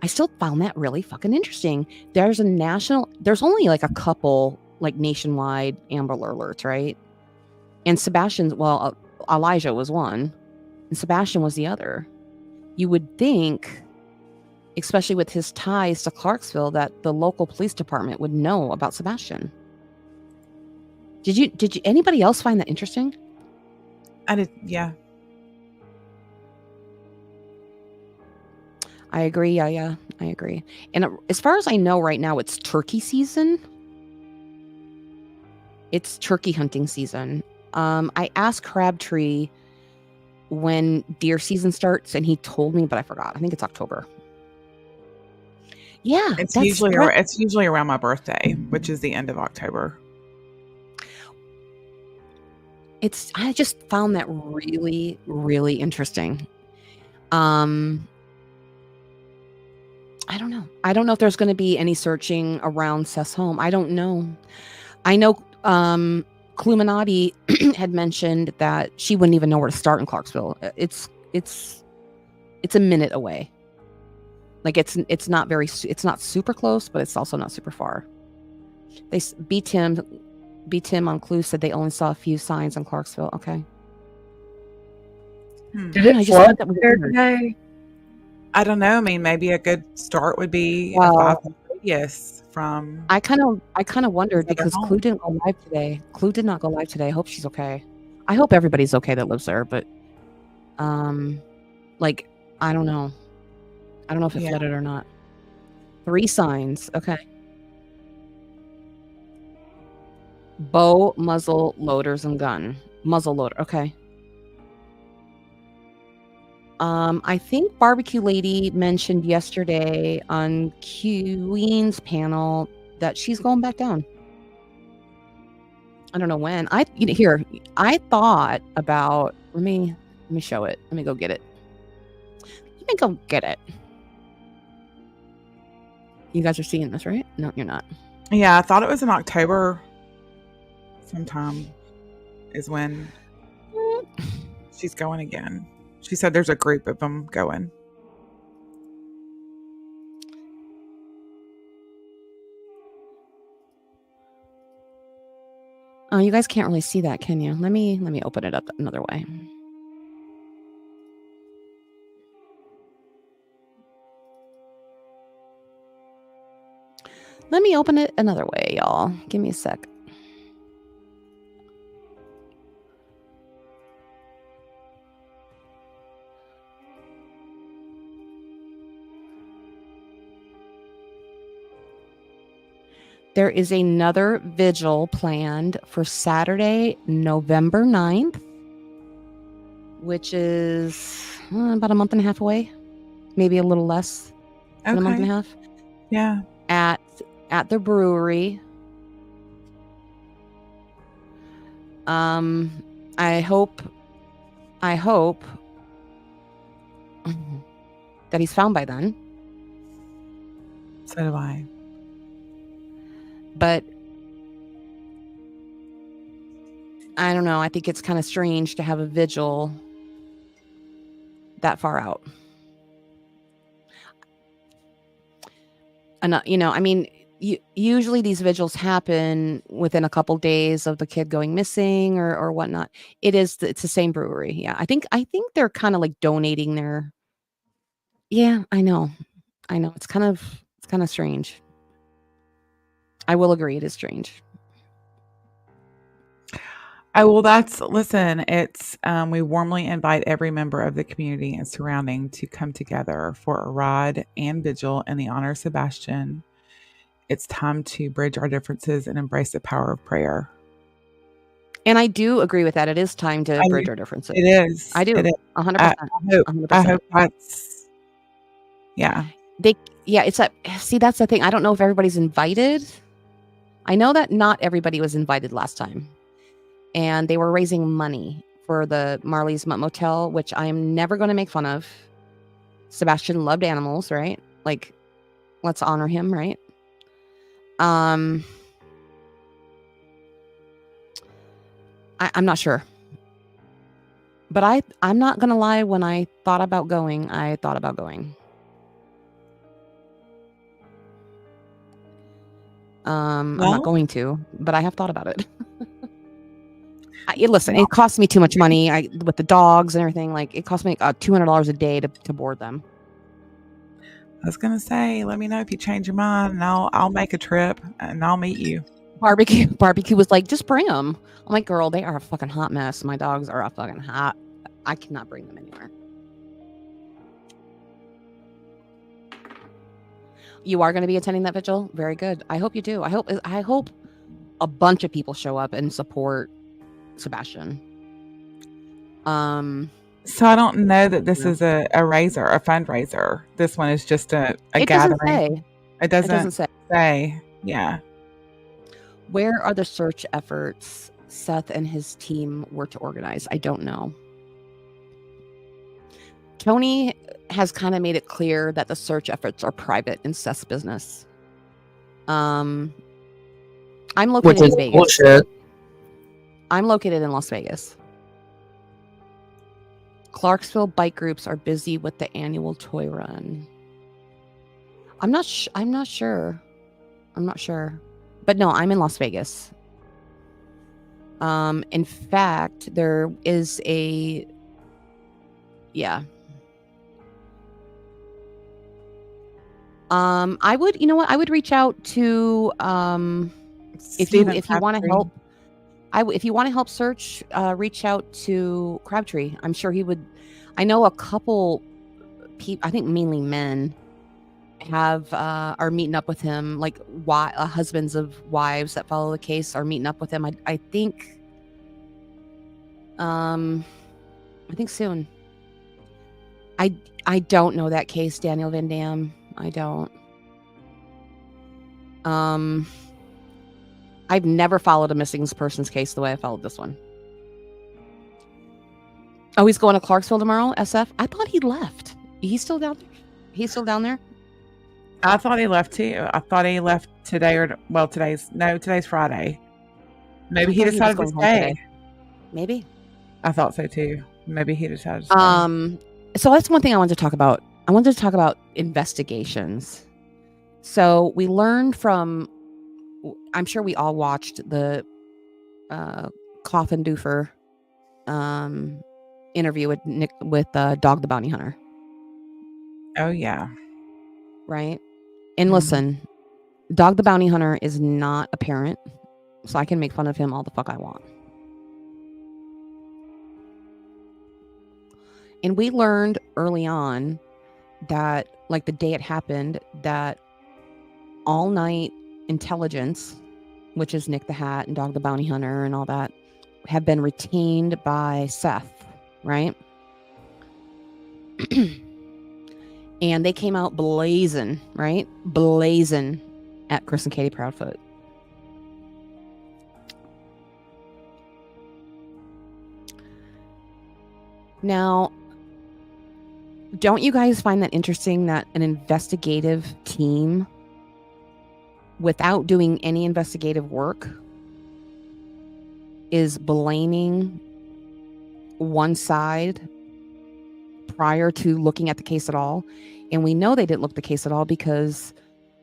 I still found that really fucking interesting. There's only like a couple like nationwide Amber Alerts, right? And Elijah was one, and Sebastian was the other. You would think, especially with his ties to Clarksville, that the local police department would know about Sebastian. Did you anybody else find that interesting? I did, yeah. I agree. Yeah, I agree. And as far as I know right now, it's turkey season. It's turkey hunting season. I asked Crabtree when deer season starts, and he told me, but I forgot. I think it's October. Yeah. It's usually around my birthday, which is the end of October. I just found that really, really interesting. I don't know. I don't know if there's going to be any searching around Seth's home. I don't know. I know Cluminati had mentioned that she wouldn't even know where to start in Clarksville. It's a minute away. Like it's not super close, but it's also not super far. They B. Tim on Clue said they only saw a few signs in Clarksville. Okay. Did it flood there today? I don't know. I mean, maybe a good start would be a 5 Yes, from I kind of wondered Southern because Home. Clue didn't go live today. Clue did not go live today. I hope she's okay. I hope everybody's okay that lives there, but like I don't know. I don't know if it Yeah. flooded or not. 3 signs. Okay. Bow, muzzle, loaders, and gun. Muzzle loader. Okay. I think Barbecue Lady mentioned yesterday on Queen's panel that she's going back down. I don't know when. I thought about let me show it. Let me go get it. Let me go get it. You guys are seeing this, right? No, you're not. Yeah, I thought it was in October sometime is when she's going again. She said there's a group of them going. Oh, you guys can't really see that, can you? Let me open it up another way. Let me open it another way, y'all. Give me a sec. There is another vigil planned for Saturday, November 9th, which is about a month and a half away, maybe a little less than a month and a half. Yeah. At the brewery. I hope that he's found by then. So do I. But I don't know. I think it's kind of strange to have a vigil that far out. And, I mean, usually these vigils happen within a couple days of the kid going missing or whatnot. It's the same brewery. Yeah. I think they're kind of like donating their. Yeah, I know. It's kind of strange. I will agree. It is strange. It's we warmly invite every member of the community and surrounding to come together for a ride and vigil in the honor of Sebastian. It's time to bridge our differences and embrace the power of prayer. And I do agree with that. It is time to bridge our differences. It is. I do. It is. 100%. I hope that's. Yeah. It's that. See, that's the thing. I don't know if everybody's invited. I know that not everybody was invited last time. And they were raising money for the Marley's Motel, which I am never going to make fun of. Sebastian loved animals, right? Like, let's honor him, right? I'm not sure. But I'm not going to lie. When I thought about going, I thought about going. I'm not going to, but I have thought about it. Listen, it costs me too much money with the dogs and everything. Like, it costs me $200 a day to board them. I was gonna say, let me know if you change your mind, and I'll make a trip and I'll meet you. Barbecue was like, just bring them. I'm like, girl, they are a fucking hot mess. My dogs are a fucking hot. I cannot bring them anywhere. You are going to be attending that vigil? Very good. I hope you do. I hope a bunch of people show up and support Sebastian. So I don't know that this is a fundraiser. This one is just a gathering. It doesn't say. Yeah. Where are the search efforts Seth and his team were to organize? I don't know. Tony has kind of made it clear that the search efforts are private in Seth's business. I'm located in Vegas. Bullshit. I'm located in Las Vegas. Clarksville bike groups are busy with the annual toy run. I'm not sure. But no, I'm in Las Vegas. In fact, there is a I would, you know what? I would reach out to if you want to help. If you want to help search, reach out to Crabtree. I'm sure he would. I know a couple people. I think mainly men are meeting up with him. Like husbands of wives that follow the case are meeting up with him. I think. I think soon. I don't know that case, Daniel Van Dam. I don't. I've never followed a missing persons case the way I followed this one. Oh, he's going to Clarksville tomorrow, SF? I thought he left. He's still down there? He's still down there? I thought he left too. I thought he left today today's Friday. Maybe he decided to stay. Maybe. I thought so too. Maybe he decided to stay. So that's one thing I wanted to talk about. I wanted to talk about investigations. So we learned from, I'm sure we all watched the Coffin Doofer interview with Dog the Bounty Hunter. Oh yeah. Right? And listen, Dog the Bounty Hunter is not a parent, so I can make fun of him all the fuck I want. And we learned early on that, like the day it happened, that all night intelligence, which is Nick the Hat and Dog the Bounty Hunter and all that, have been retained by Seth, right? And they came out blazing, right? Blazing at Chris and Katie Proudfoot. Now, don't you guys find that interesting that an investigative team, without doing any investigative work, is blaming one side prior to looking at the case at all? And we know they didn't look at the case at all because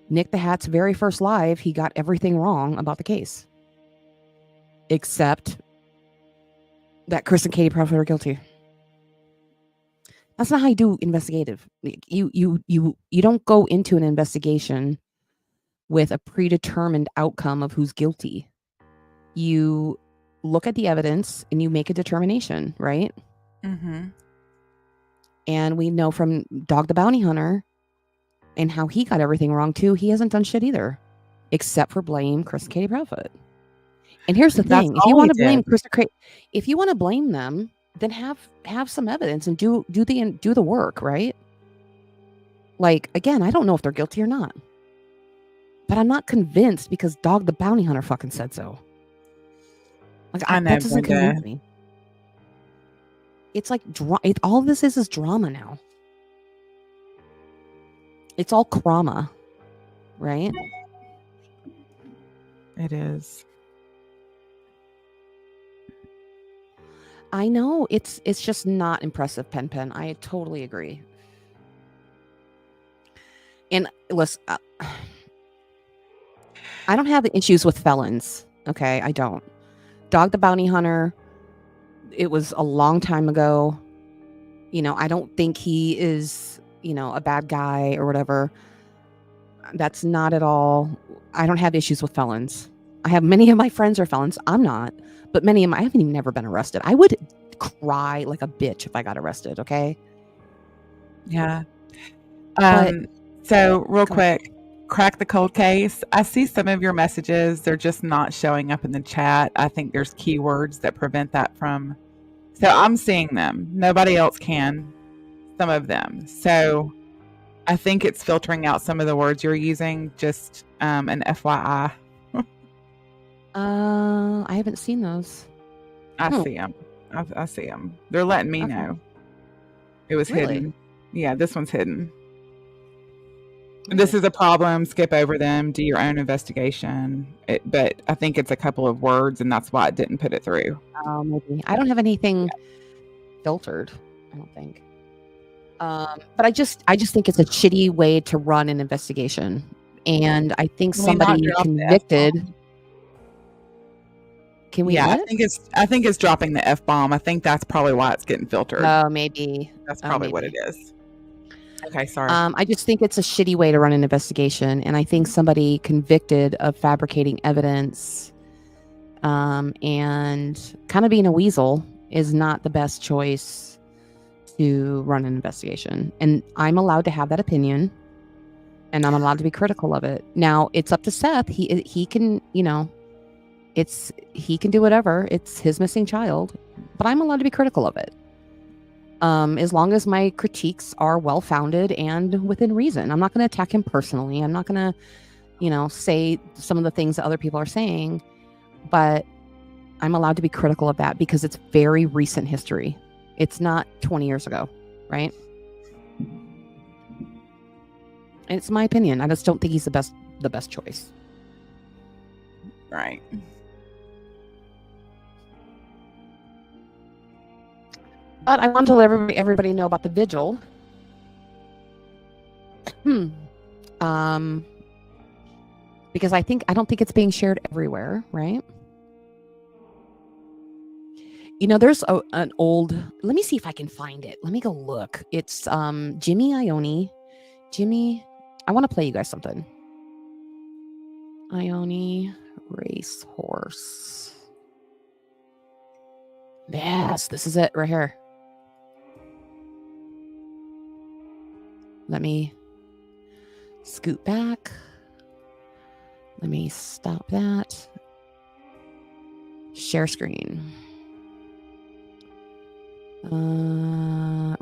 Nick the Hat's very first live, he got everything wrong about the case. Except that Chris and Katie Proudfoot are guilty. That's not how you do investigative. You don't go into an investigation with a predetermined outcome of who's guilty. You look at the evidence and you make a determination, right? Mm-hmm. And we know from Dog the Bounty Hunter and how he got everything wrong too, he hasn't done shit either, except for blame Chris and Katie Proudfoot. And here's the thing: if you want to blame Chris, if you want to blame them, then have some evidence and do the work, right? Like, again, I don't know if they're guilty or not, but I'm not convinced because Dog the Bounty Hunter fucking said so. Like, I know, that doesn't convince me. It's like all this is drama now. It's all crama, right? It is. I know it's just not impressive, Pen. I totally agree. And listen, I don't have issues with felons. Okay, I don't. Dog the Bounty Hunter, it was a long time ago. You know, I don't think he is, a bad guy or whatever. That's not at all. I don't have issues with felons. I have many of my friends are felons. I'm not. But many of them, I haven't even never been arrested. I would cry like a bitch if I got arrested, okay? Yeah. So real quick, Crack the Cold Case. I see some of your messages. They're just not showing up in the chat. I think there's keywords that prevent that from. So I'm seeing them. Nobody else can. Some of them. So I think it's filtering out some of the words you're using. Just an FYI. I haven't seen those. I see them. I see them. They're letting me know. It was hidden. Yeah, this one's hidden. Really? This is a problem. Skip over them. Do your own investigation. But I think it's a couple of words, and that's why it didn't put it through. Maybe. I don't have anything filtered, I don't think. But I just think it's a shitty way to run an investigation. And I think somebody convicted. Can we? Yeah, I think it's dropping the F-bomb. I think that's probably why it's getting filtered. Oh, maybe. That's probably what it is. Okay, sorry. I just think it's a shitty way to run an investigation, and I think somebody convicted of fabricating evidence and kind of being a weasel is not the best choice to run an investigation. And I'm allowed to have that opinion, and I'm allowed to be critical of it. Now, it's up to Seth. He can, you know, he can do whatever. It's his missing child, but I'm allowed to be critical of it. As long as my critiques are well-founded and within reason. I'm not going to attack him personally. I'm not going to, you know, say some of the things that other people are saying, but I'm allowed to be critical of that because it's very recent history. It's not 20 years ago, right? And it's my opinion. I just don't think he's the best choice. Right. But I want to let everybody know about the vigil. Because I don't think it's being shared everywhere, right? You know, there's an old. Let me see if I can find it. Let me go look. It's Jimmy Ione. Jimmy, I want to play you guys something. Ione racehorse. Yes, this is it right here. Let me scoot back. Let me stop that. Share screen.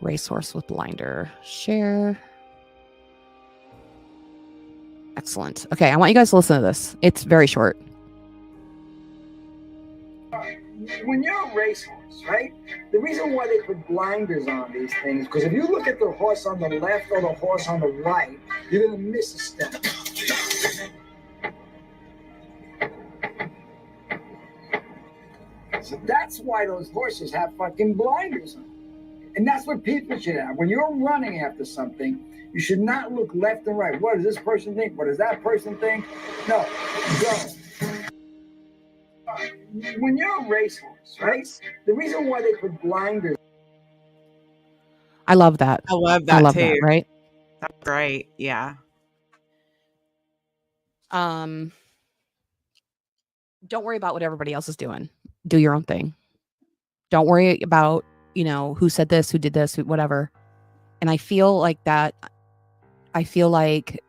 Racehorse with blinder. Share. Excellent. Okay, I want you guys to listen to this. It's very short. When you're a racehorse, right? The reason why they put blinders on these things, because if you look at the horse on the left or the horse on the right, you're going to miss a step. So that's why those horses have fucking blinders on. And that's what people should have. When you're running after something, you should not look left and right. What does this person think? What does that person think? No, go. When you're a racehorse, right? The reason why they put blinders. I love that. I love that too. That, right? That's great. Yeah. Don't worry about what everybody else is doing. Do your own thing. Don't worry about, you know, who said this, who did this, whatever. And I feel like that. I feel like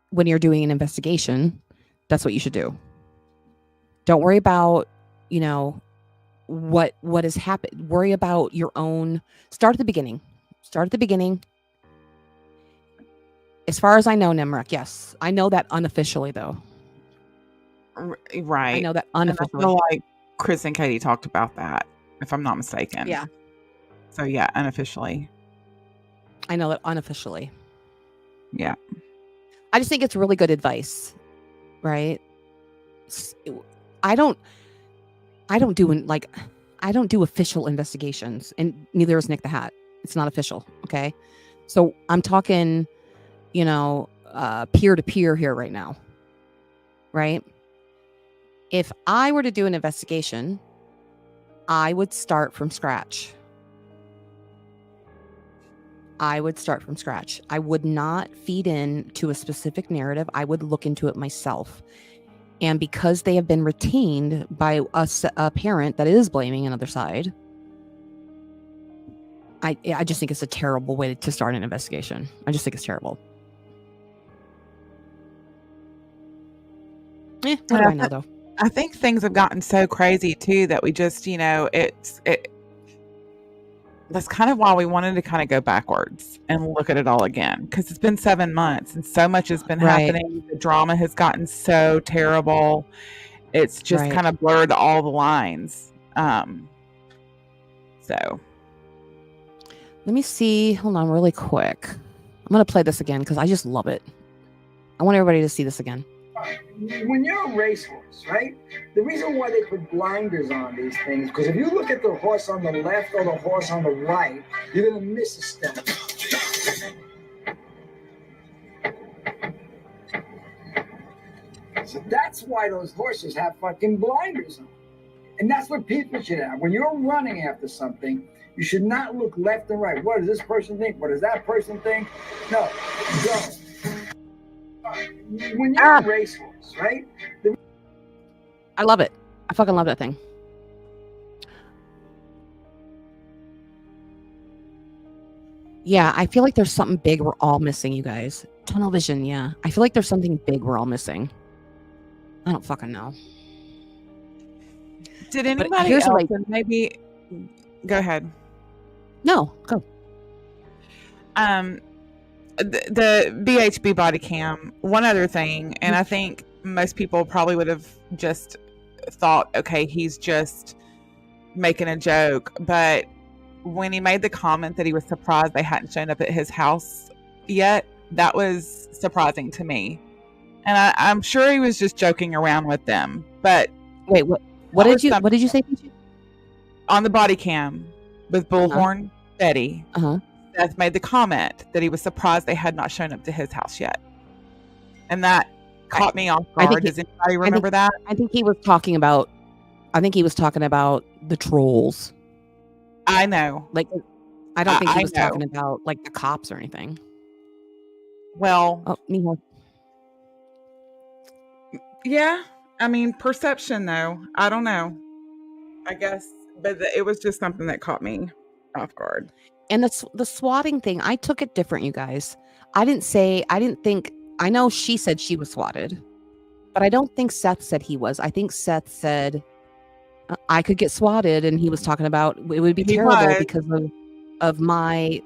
when you're doing an investigation, that's what you should do. Don't worry about, you know, what has happened. Worry about your own. Start at the beginning. Start at the beginning. As far as I know, Nemrek, yes. I know that unofficially, though. Right. I know that unofficially. And I feel like Chris and Katie talked about that, if I'm not mistaken. Yeah. So, yeah, unofficially. I know that unofficially. Yeah. I just think it's really good advice, right? I don't do official investigations, and neither is Nick the Hat. It's not official, okay? So I'm talking, you know, peer-to-peer here right now, right? If I were to do an investigation, I would start from scratch. I would not feed in to a specific narrative. I would look into it myself. And because they have been retained by a parent that is blaming another side, I just think it's a terrible way to start an investigation. I just think it's terrible. What do I know, though? I think things have gotten so crazy, too, that we just, you know, that's kind of why we wanted to kind of go backwards and look at it all again, because it's been 7 months and so much has been happening. The drama has gotten so terrible. It's just kind of blurred all the lines. So let me see. Hold on really quick. I'm going to play this again because I just love it. I want everybody to see this again. When you're a racehorse, right? The reason why they put blinders on these things, because if you look at the horse on the left or the horse on the right, you're going to miss a step. So that's why those horses have fucking blinders on. And that's what people should have. When you're running after something, You should not look left and right. What does this person think? What does that person think? No, don't. When you're a racehorse, right? I love it. I fucking love that thing. Yeah, I feel like there's something big we're all missing, you guys. Tunnel vision, yeah. I feel like there's something big we're all missing. I don't fucking know. Did But anybody here's else, like, and maybe, go ahead. no, go. The BHB body cam, one other thing, and I think most people probably would have just thought, okay, he's just making a joke. But when he made the comment that he was surprised they hadn't shown up at his house yet, that was surprising to me. And I'm sure he was just joking around with them. But wait, what did you say? On the body cam with Bullhorn Betty, Seth made the comment that he was surprised they had not shown up to his house yet. And that caught me off guard. Does anybody remember that? I think he was talking about the trolls. I know. Like, I don't think he was talking about like the cops or anything. Well, Mijo. Yeah, I mean, perception though. I don't know. I guess, but it was just something that caught me off guard. And the swatting thing, I took it different, you guys. I know she said she was swatted, but I don't think Seth said he was. I think Seth said I could get swatted, and he was talking about it would be terrible because of my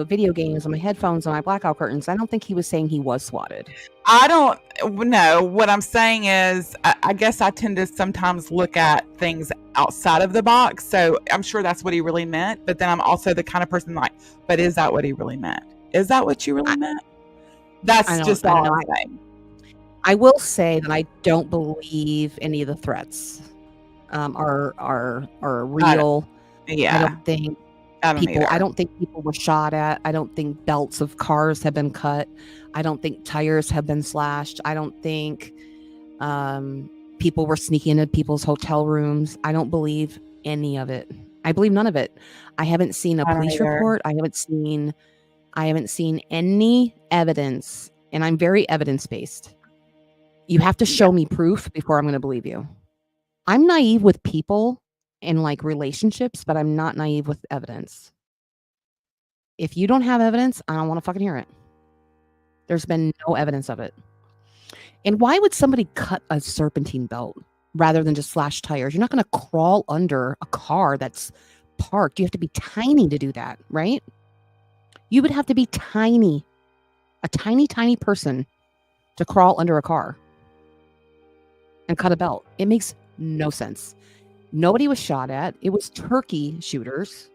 video games and my headphones and my blackout curtains. I don't think he was saying he was swatted. I don't know. What I'm saying is, I guess I tend to sometimes look at things outside of the box. So I'm sure that's what he really meant. But then I'm also the kind of person like, but is that what he really meant? Is that what you really meant? That's just all I'm saying. I will say that I don't believe any of the threats are real. I don't think people were shot at. I don't think belts of cars have been cut. I don't think tires have been slashed. I don't think people were sneaking into people's hotel rooms. I don't believe any of it. I believe none of it. I haven't seen a police report. I haven't seen any evidence, and I'm very evidence-based. You have to show me proof before I'm going to believe you. I'm naive with people in like relationships, but I'm not naive with evidence. If you don't have evidence, I don't want to fucking hear it. There's been no evidence of it. And why would somebody cut a serpentine belt rather than just slash tires? You're not going to crawl under a car that's parked. You have to be tiny to do that, right? You would have to be tiny, a tiny, tiny person to crawl under a car and cut a belt. It makes no sense. Nobody was shot at. It was turkey shooters.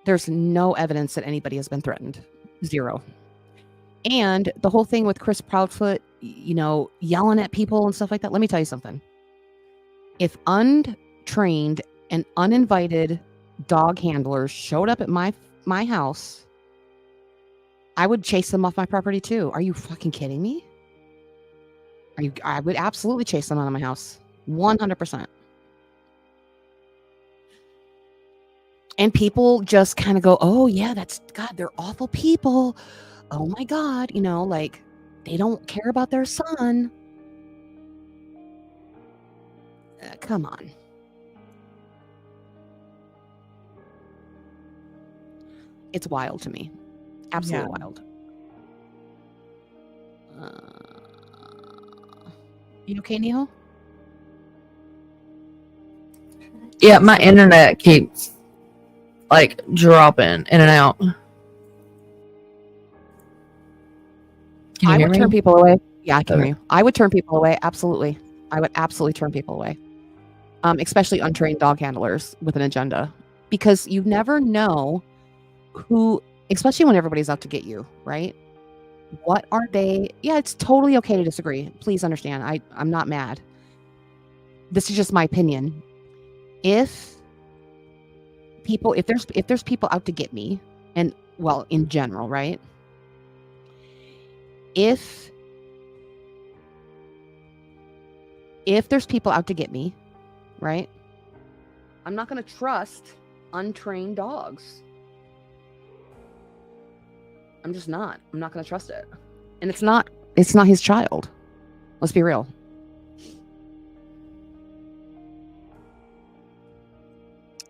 There's no evidence that anybody has been threatened. Zero. And the whole thing with Chris Proudfoot, yelling at people and stuff like that. Let me tell you something. If untrained and uninvited dog handlers showed up at my house, I would chase them off my property too. Are you fucking kidding me? I would absolutely chase them out of my house. 100%. And people just kind of go, oh yeah, God, they're awful people. Oh my God, like they don't care about their son. Come on. It's wild to me. Absolutely wild. You okay, Neil? Yeah, my internet keeps like dropping in and out. I would turn people away. Yeah, I can hear you. I would turn people away. Absolutely. I would absolutely turn people away. Especially untrained dog handlers with an agenda. Because you never know who, especially when everybody's out to get you, right? What are they? Yeah, it's totally okay to disagree. Please understand. I'm not mad. This is just my opinion. If there's people out to get me, and well, in general, right? If there's people out to get me, right? I'm not going to trust untrained dogs. I'm just not. I'm not going to trust it. And it's not his child. Let's be real.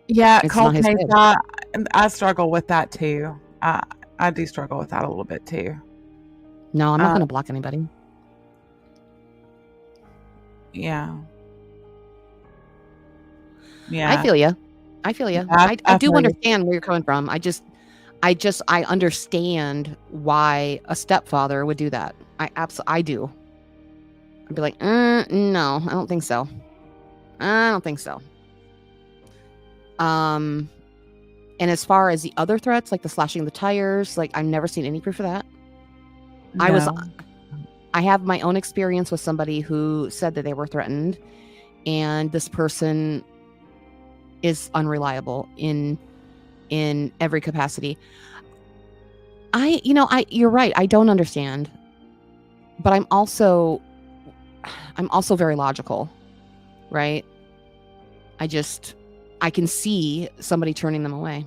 Yeah, It's cold not his case. kid. I struggle with that too. I do struggle with that a little bit too. No, I'm not going to block anybody. Yeah. I feel you. I do understand where you're coming from. I understand why a stepfather would do that. I do. I'd be like, no, I don't think so. And as far as the other threats, like the slashing of the tires, like I've never seen any proof of that. No. I have my own experience with somebody who said that they were threatened, and this person is unreliable in every capacity. You're right. I don't understand, but I'm also very logical, right? I can see somebody turning them away.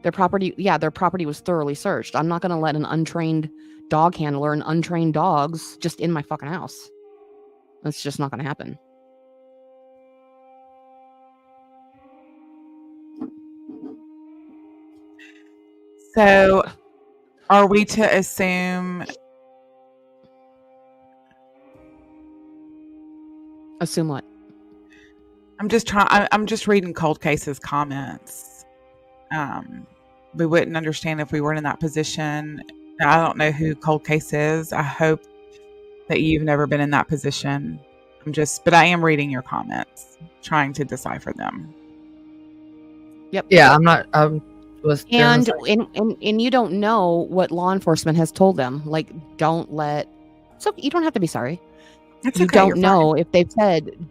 Their property was thoroughly searched. I'm not going to let an untrained dog handler and untrained dogs just in my fucking house. That's just not going to happen. So, are we to assume? Assume what? I'm just reading Cold Case's comments. We wouldn't understand if we weren't in that position. I don't know who Cold Case is. I hope that you've never been in that position. But I am reading your comments, trying to decipher them. Yep. Yeah, and you don't know what law enforcement has told them. Like, don't let. So you don't have to be sorry. It's you okay, don't you're know fine. if they've said,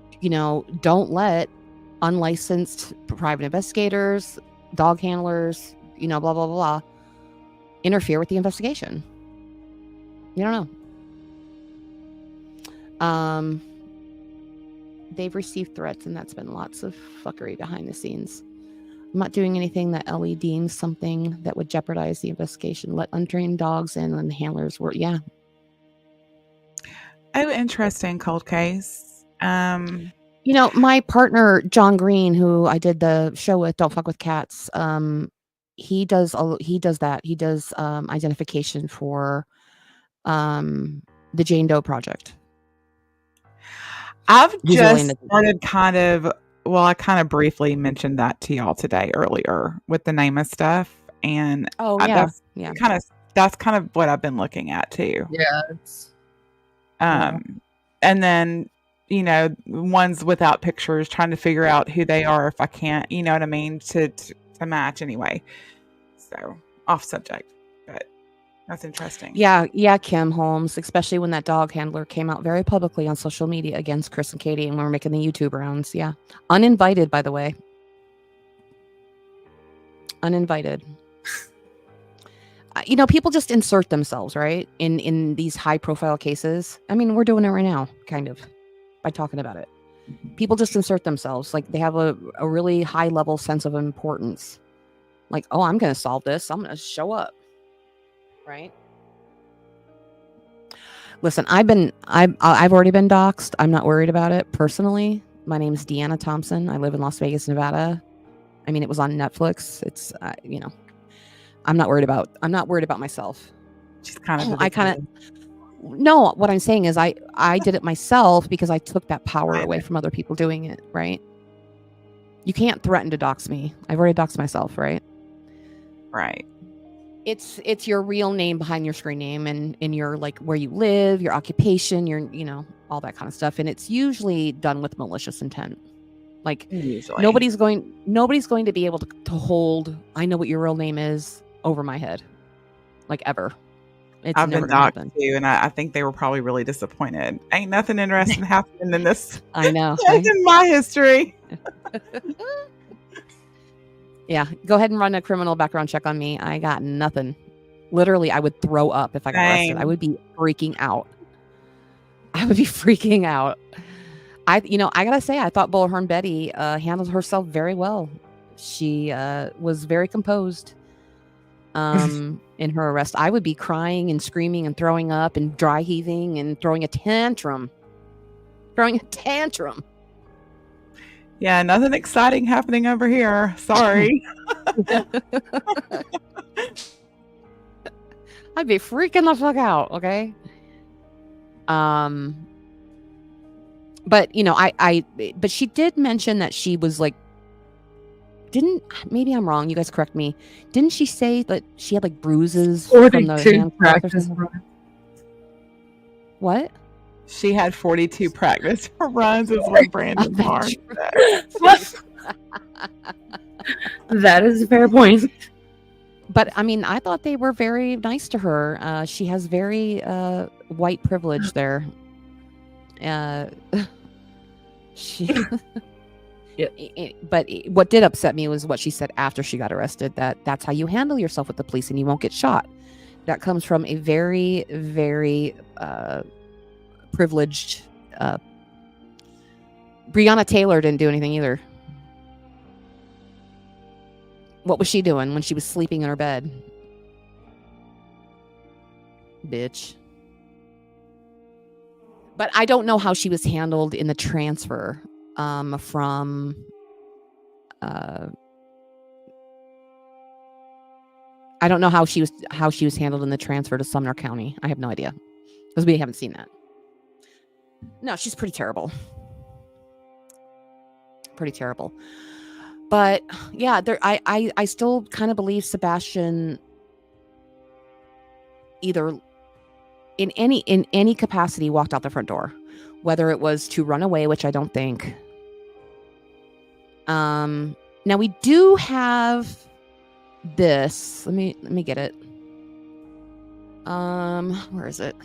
don't let unlicensed private investigators, dog handlers, blah blah blah, interfere with the investigation. You don't know. They've received threats, and that's been lots of fuckery behind the scenes. I'm not doing anything that Ellie deems something that would jeopardize the investigation. Let untrained dogs in and handlers work. Yeah. Oh, interesting. Cold Case. My partner, John Green, who I did the show with, Don't Fuck with Cats, he does that. He does identification for the Jane Doe Project. I've just started I kind of briefly mentioned that to y'all today earlier with the name of stuff. And that's kind of what I've been looking at too. Yeah. And then, ones without pictures, trying to figure out who they are if I can't, you know what I mean, to match anyway. So off subject, but that's interesting. Yeah, Kim Holmes, especially when that dog handler came out very publicly on social media against Chris and Katie, and we were making the YouTube rounds. Yeah. Uninvited, by the way. Uninvited. People just insert themselves, right? In these high profile cases. I mean, we're doing it right now, kind of, by talking about it. People just insert themselves. Like, they have a really high level sense of importance. Like, oh, I'm going to solve this. I'm going to show up. Right? Listen, I've already been doxxed. I'm not worried about it personally. My name's Deanna Thompson. I live in Las Vegas, Nevada. I mean, it was on Netflix. It's I'm not worried about myself. She's kind of no, what I'm saying is I did it myself because I took that power away from other people doing it, right? You can't threaten to dox me. I've already doxed myself, right? Right. It's your real name behind your screen name and your, like, where you live, your occupation, your all that kind of stuff, and it's usually done with malicious intent. Like, usually. nobody's going to be able to hold I know what your real name is over my head, like, ever. I've been doxxed too, and I think they were probably really disappointed. Ain't nothing interesting happening in this. I know. In my history. Yeah, go ahead and run a criminal background check on me. I got nothing. Literally, I would throw up if I got arrested. I would be freaking out. I gotta say, I thought Bullhorn Betty handled herself very well. She was very composed in her arrest. I would be crying and screaming and throwing up and dry heaving and throwing a tantrum. Yeah, nothing exciting happening over here. Sorry. I'd be freaking the fuck out, okay? But you know, but she did mention that she was like, maybe I'm wrong, you guys correct me. Didn't she say that she had like bruises from the hand practice runs? What? She had 42 practice runs is what Brandon Mark said. That is a fair point. But I mean, I thought they were very nice to her. She has very white privilege there. But what did upset me was what she said after she got arrested, that's how you handle yourself with the police and you won't get shot. That comes from a very, very privileged. Breonna Taylor didn't do anything either. What was she doing when she was sleeping in her bed? Bitch. But I don't know how she was handled in the transfer from I don't know how she was handled in the transfer to Sumner County. I have no idea because we haven't seen that. No, she's pretty terrible. Pretty terrible. But yeah, I still kind of believe Sebastian either in any capacity walked out the front door, whether it was to run away, which I don't think. Now we do have this. Let me get it. Where is it?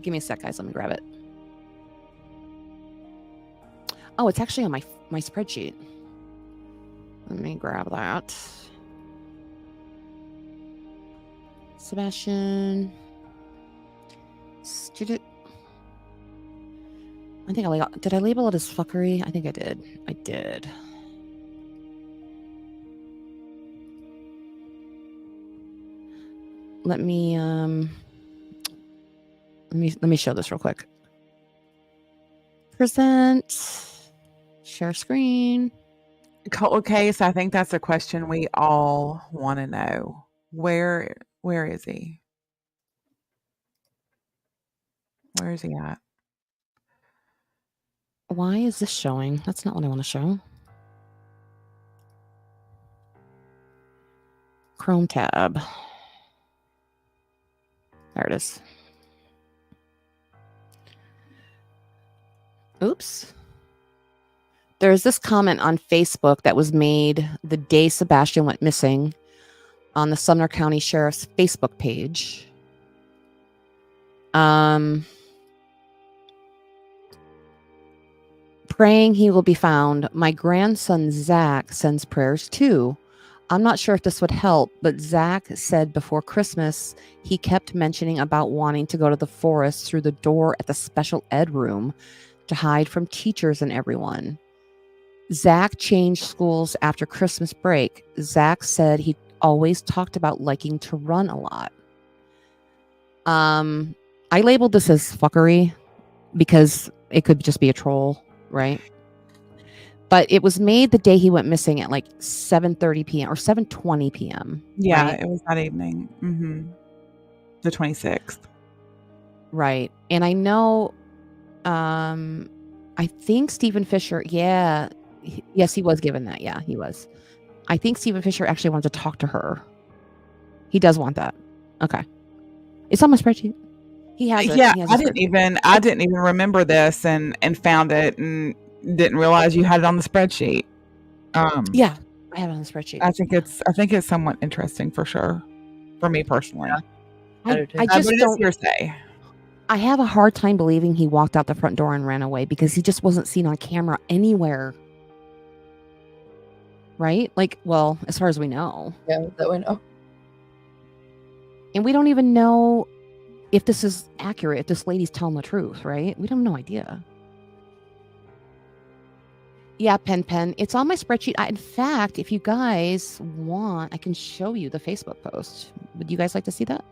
Give me a sec, guys. Let me grab it. Oh, it's actually on my spreadsheet. Let me grab that. Sebastian. Did I label it as fuckery? I think I did. Let me show this real quick. Present. Share screen. Okay, so I think that's a question we all want to know. Where is he? Where is he at? Why is this showing? That's not what I want to show. Chrome tab. There it is. Oops. There's this comment on Facebook that was made the day Sebastian went missing on the Sumner County Sheriff's Facebook page. Praying he will be found. My grandson Zach sends prayers too. I'm not sure if this would help, but Zach said before Christmas he kept mentioning about wanting to go to the forest through the door at the special ed room to hide from teachers and everyone. Zach changed schools after Christmas break. Zach said he always talked about liking to run a lot. I labeled this as fuckery because it could just be a troll, right? But it was made the day he went missing at like 7:30 p.m. or 7:20 p.m. Yeah, right? It was that evening. The 26th. Right. And I know, I think Stephen Fisher, yes, he was given that. Yeah, he was. I think Stephen Fisher actually wanted to talk to her. He does want that. Okay. It's on my spreadsheet. He has it. Yeah, He has I a didn't spreadsheet. even remember this and found it and didn't realize you had it on the spreadsheet. Yeah, I have it on the spreadsheet. I think it's somewhat interesting for sure. For me personally. I just don't hearsay. I have a hard time believing he walked out the front door and ran away because he just wasn't seen on camera anywhere. Right? Like, well, as far as we know. Yeah, that we know. And we don't even know if this is accurate, if this lady's telling the truth, right? We have no idea. Yeah, Pen. It's on my spreadsheet. In fact, if you guys want, I can show you the Facebook post. Would you guys like to see that?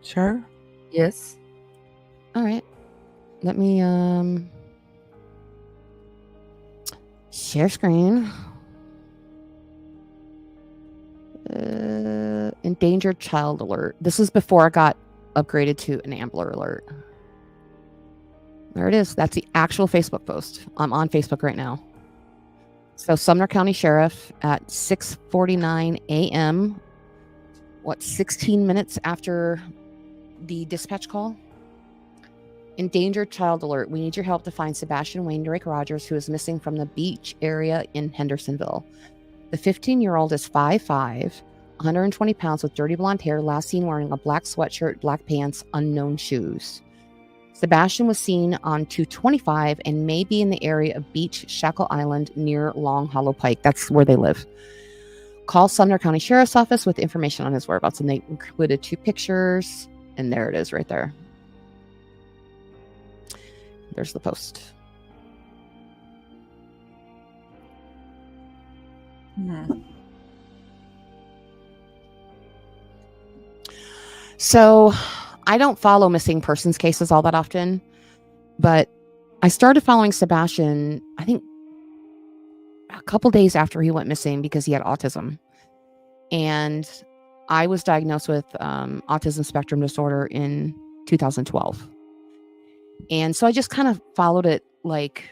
Sure. Yes. All right. Let me share screen. Endangered child alert. This is before I got upgraded to an Ambler alert. There it is. That's the actual Facebook post. I'm on Facebook right now. So Sumner County Sheriff at 6:49 a.m. 16 minutes after the dispatch call? Endangered child alert. We need your help to find Sebastian Wayne Drake Rogers, who is missing from the beach area in Hendersonville. The 15-year-old is 5'5", 120 pounds with dirty blonde hair, last seen wearing a black sweatshirt, black pants, unknown shoes. Sebastian was seen on 225 and may be in the area of Beach Shackle Island near Long Hollow Pike. That's where they live. Call Sumner County Sheriff's Office with information on his whereabouts. And they included 2 pictures. And there it is right there. There's the post. So I don't follow missing persons cases all that often, but I started following Sebastian, I think, a couple days after he went missing because he had autism. And I was diagnosed with autism spectrum disorder in 2012. And so I just kind of followed it like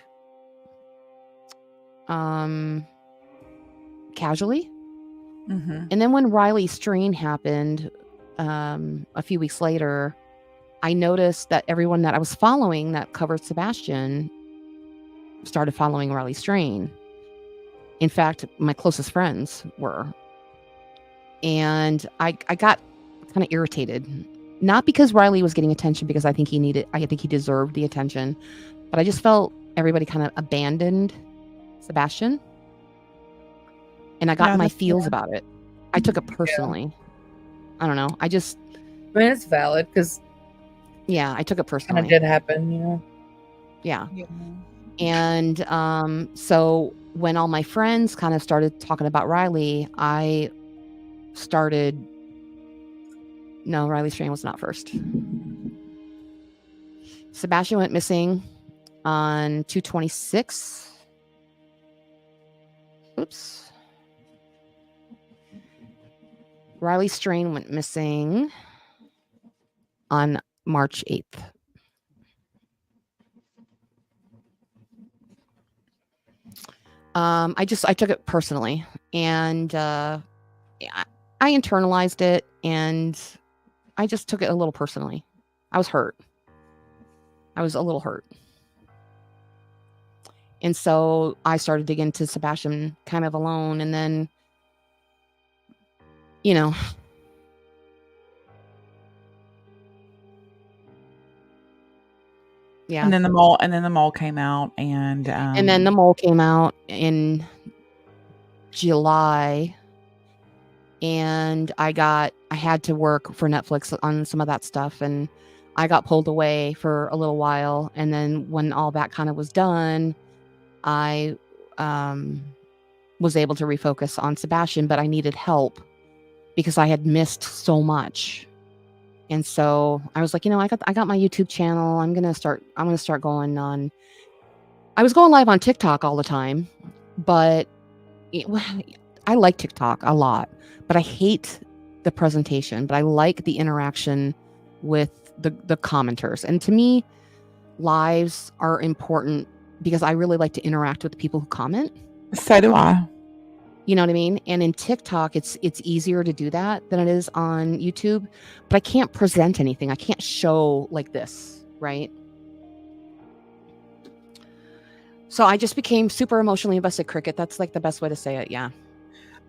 casually. And then when Riley Strain happened a few weeks later, I noticed that everyone that I was following that covered Sebastian started following Riley Strain. In fact, my closest friends were. And I got kind of irritated. Not because Riley was getting attention, because I think he deserved the attention. But I just felt everybody kind of abandoned Sebastian. And I got in my feels about it. I took it personally. I don't know. I mean, it's valid because... Yeah, I took it personally. Kind of did happen, you know? Yeah. And so when all my friends kind of started talking about Riley, I started... No, Riley Strain was not first. Sebastian went missing on 2/26. Oops. Riley Strain went missing on March 8th. I took it personally, and I internalized it, and I just took it a little personally. I was hurt. I was a little hurt. And so I started digging into Sebastian kind of alone, and then, you know, yeah. And then the mole came out, and then the mole came out in July, and I had to work for Netflix on some of that stuff, and I got pulled away for a little while. And then when all that kind of was done, I was able to refocus on Sebastian, but I needed help because I had missed so much. And so I was like, you know, I got my YouTube channel. I'm gonna start going on. I was going live on TikTok all the time, but I like TikTok a lot, but I hate the presentation. But I like the interaction with the commenters. And to me, lives are important because I really like to interact with people who comment. So do I. You know what I mean? And in TikTok, it's easier to do that than it is on YouTube. But I can't present anything. I can't show like this, right? So I just became super emotionally invested. Cricket. That's like the best way to say it. Yeah.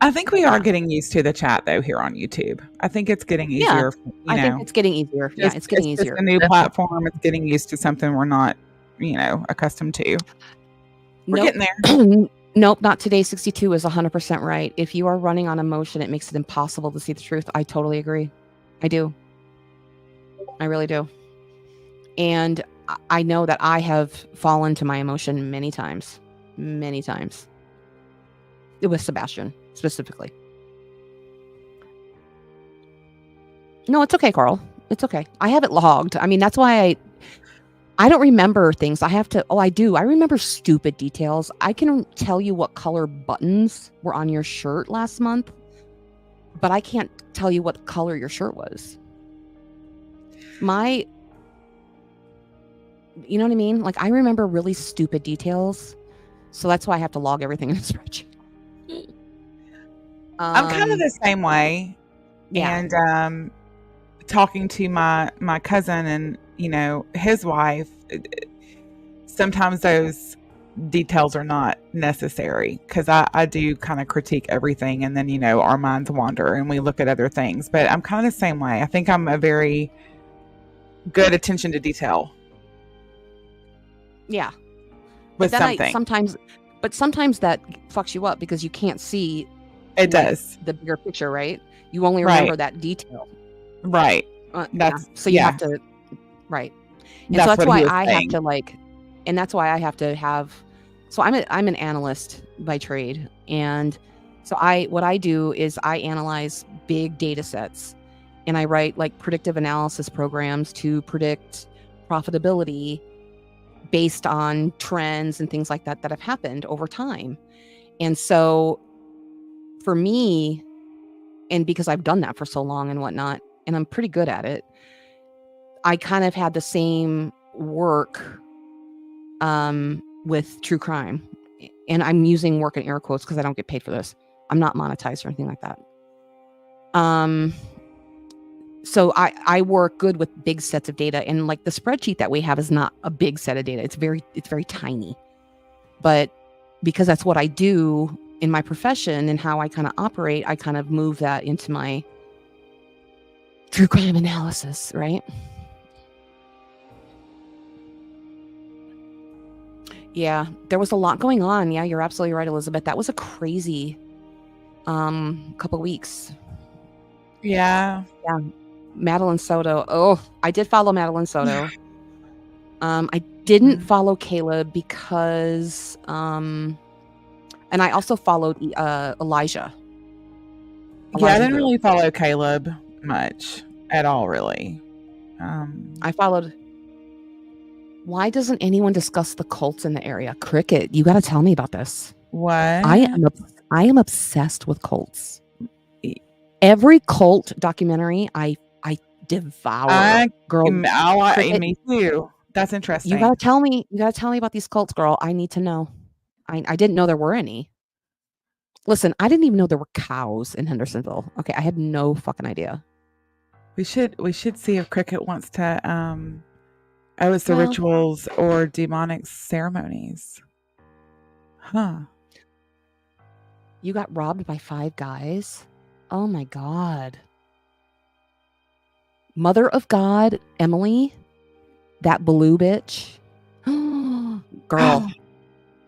I think we are getting used to the chat though here on YouTube. I think it's getting easier. I think it's getting easier. Yeah, it's getting easier. It's a new platform. It's getting used to something we're not, accustomed to. We're getting there. Nope, not today. 62 is 100% right. If you are running on emotion, it makes it impossible to see the truth. I totally agree. I do. I really do. And I know that I have fallen to my emotion many times. Many times. With Sebastian, specifically. No, it's okay, Carl. It's okay. I have it logged. I mean, that's why I don't remember things. I have to. Oh, I do. I remember stupid details. I can tell you what color buttons were on your shirt last month, but I can't tell you what color your shirt was. You know what I mean? Like, I remember really stupid details, so that's why I have to log everything in a spreadsheet. I'm kind of the same way. Yeah. And talking to my cousin and, his wife, sometimes those details are not necessary because I do kind of critique everything, and then, our minds wander and we look at other things. But I'm kind of the same way. I think I'm a very good attention to detail. Yeah. With but then something. Sometimes that fucks you up because you can't see it does the bigger picture, right? You only remember that detail. Right. So you have to, right. And so that's why I have to and that's why I have to have, so I'm an analyst by trade. And so what I do is I analyze big data sets, and I write predictive analysis programs to predict profitability based on trends and things like that have happened over time. And so for me, and because I've done that for so long and whatnot, and I'm pretty good at it, I kind of had the same work with true crime. And I'm using work in air quotes because I don't get paid for this. I'm not monetized or anything like that. So I work good with big sets of data, and the spreadsheet that we have is not a big set of data. It's very tiny. But because that's what I do in my profession and how I kind of operate, I kind of move that into my true crime analysis, right? Yeah, there was a lot going on. Yeah, you're absolutely right, Elizabeth. That was a crazy couple weeks. Yeah. Yeah. Madeline Soto. Oh, I did follow Madeline Soto. I didn't follow Caleb because and I also followed Elijah. Yeah, I didn't really follow Caleb much at all, really. I followed. Why doesn't anyone discuss the cults in the area? Cricket, you got to tell me about this. What? I am obsessed with cults. Every cult documentary I devour. Girl, me too. That's interesting. You gotta tell me about these cults, girl. I need to know. I didn't know there were any. Listen, I didn't even know there were cows in Hendersonville. Okay, I had no fucking idea. We should see if Cricket wants to it's the rituals or demonic ceremonies. Huh. You got robbed by 5 guys? Oh my God. Mother of God, Emily, that blue bitch. Girl,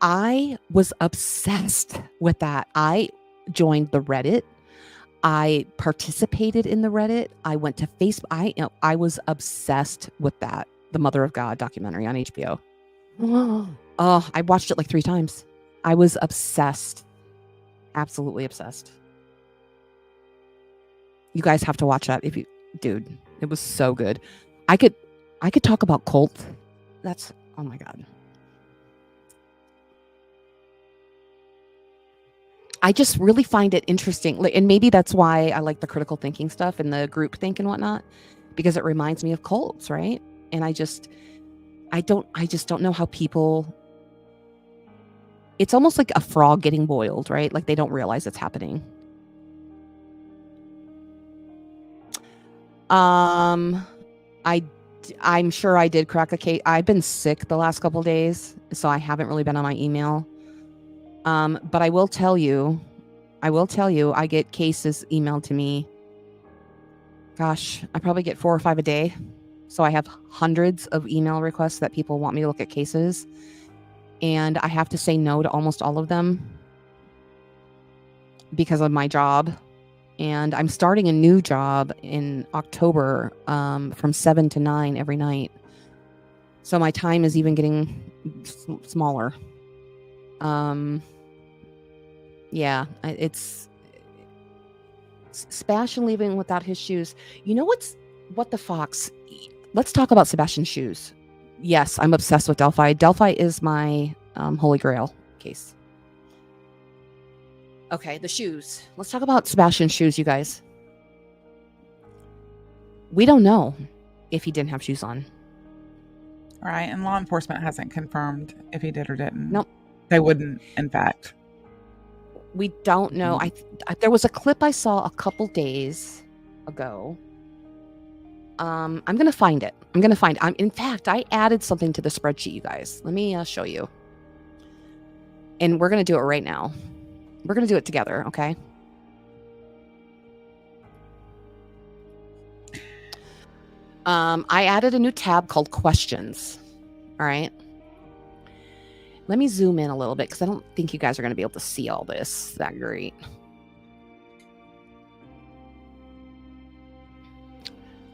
I was obsessed with that. I joined the Reddit. I participated in the Reddit. I went to Facebook. I was obsessed with that. The Mother of God documentary on HBO. Oh, I watched it 3 times. I was obsessed. Absolutely obsessed. You guys have to watch that dude, it was so good. I could talk about cult. That's, oh my God. I just really find it interesting. And maybe that's why I like the critical thinking stuff and the groupthink and whatnot, because it reminds me of cults, right? And I just don't know how people, it's almost like a frog getting boiled, right? They don't realize it's happening. I'm sure I did crack a case. I've been sick the last couple of days, so I haven't really been on my email. But I will tell you, I get cases emailed to me. Gosh, I probably get 4 or 5 a day. So I have hundreds of email requests that people want me to look at cases. And I have to say no to almost all of them because of my job. And I'm starting a new job in October from 7 to 9 every night. So my time is even getting smaller. Yeah, it's Sebastian leaving without his shoes. You know what the fox? Let's talk about Sebastian's shoes. Yes, I'm obsessed with Delphi. Delphi is my holy grail case. Okay, the shoes. Let's talk about Sebastian's shoes, you guys. We don't know if he didn't have shoes on. Right, and law enforcement hasn't confirmed if he did or didn't. Nope. They wouldn't, in fact. We don't know. There was a clip I saw a couple days ago. I'm gonna find it. In fact, I added something to the spreadsheet, you guys. Let me show you. And we're gonna do it right now. We're gonna do it together, okay? I added a new tab called questions. All right. Let me zoom in a little bit because I don't think you guys are going to be able to see all this that great.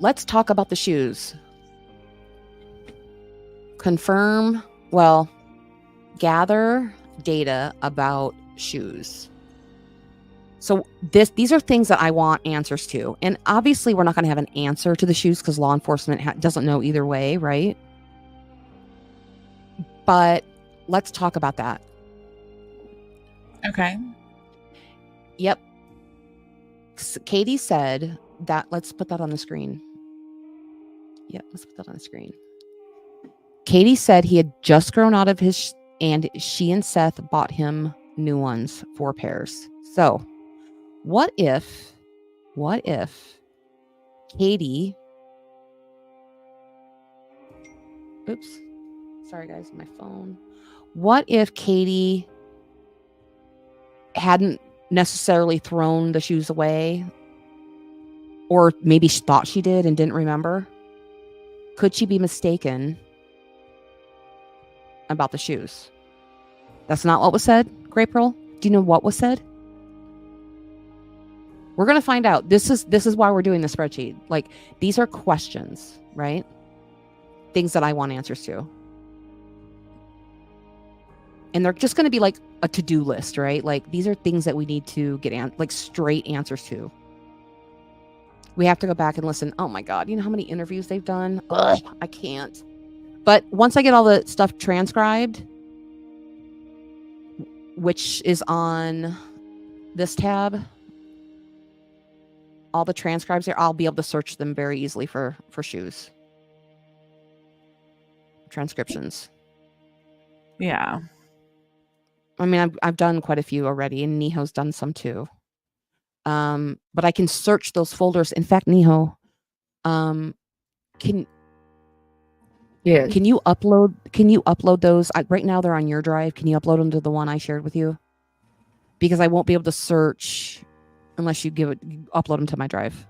Let's talk about the shoes. Confirm, well, gather data about shoes. So these are things that I want answers to. And obviously we're not going to have an answer to the shoes because law enforcement doesn't know either way, right? But let's talk about that. Okay. Yep. Katie said that, let's put that on the screen. Yep, let's put that on the screen. Katie said he had just grown out of his, and she and Seth bought him new ones, 4 pairs. So what if Katie, oops, sorry guys, my phone. What if Katie hadn't necessarily thrown the shoes away? Or maybe she thought she did and didn't remember? Could she be mistaken about the shoes? That's not what was said, Grape Pearl? Do you know what was said? We're going to find out. This is why we're doing the spreadsheet. Like, these are questions, right? Things that I want answers to. And they're just going to be like a to-do list, right? Like, these are things that we need to get like straight answers to. We have to go back and listen. Oh my God, you know how many interviews they've done? Ugh, I can't. But once I get all the stuff transcribed, which is on this tab, all the transcribes there, I'll be able to search them very easily for shoes. Transcriptions. Yeah. I mean, I've done quite a few already, and Niho's done some too. But I can search those folders. In fact, Niho, can you upload those? Right now they're on your drive. Can you upload them to the one I shared with you? Because I won't be able to search unless you upload them to my drive.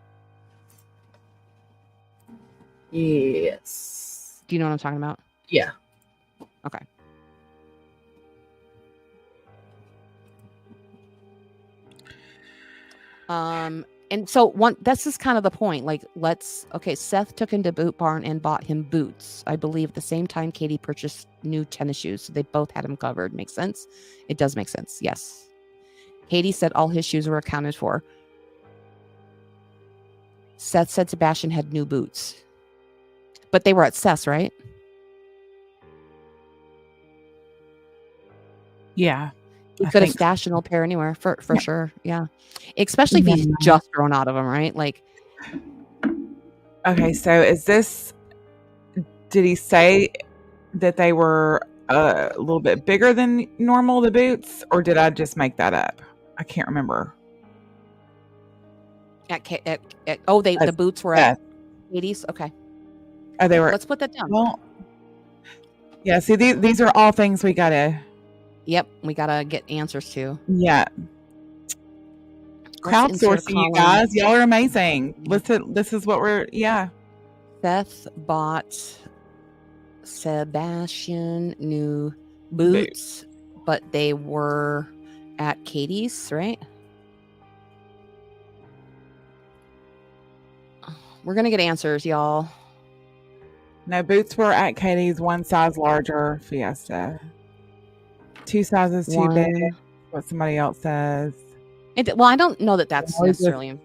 Yes. Do you know what I'm talking about? Yeah. Okay. And so this is kind of the point. Like, Seth took him to Boot Barn and bought him boots. I believe at the same time Katie purchased new tennis shoes. So they both had him covered. Makes sense? It does make sense. Yes. Katie said all his shoes were accounted for. Seth said Sebastian had new boots. But they were at Seth's, right? Yeah. He could have stashed an old pair anywhere for sure. Yeah. Especially if he's just grown out of them, right? Like. Okay, so did he say that they were a little bit bigger than normal, the boots, or did I just make that up? I can't remember. The boots were at 80s? Okay. Oh, they were. Let's put that down. Well, yeah, see, these are all things we got to. Yep, we gotta get answers to. Yeah. Crowdsourcing, you guys. Y'all are amazing. Listen, this is what we're, yeah. Seth bought Sebastian new boots, but they were at Katie's, right? We're gonna get answers, y'all. No, boots were at Katie's 1 size larger Fiesta. 2 sizes too big. What somebody else says. Well, I don't know that that's Well, just- necessarily.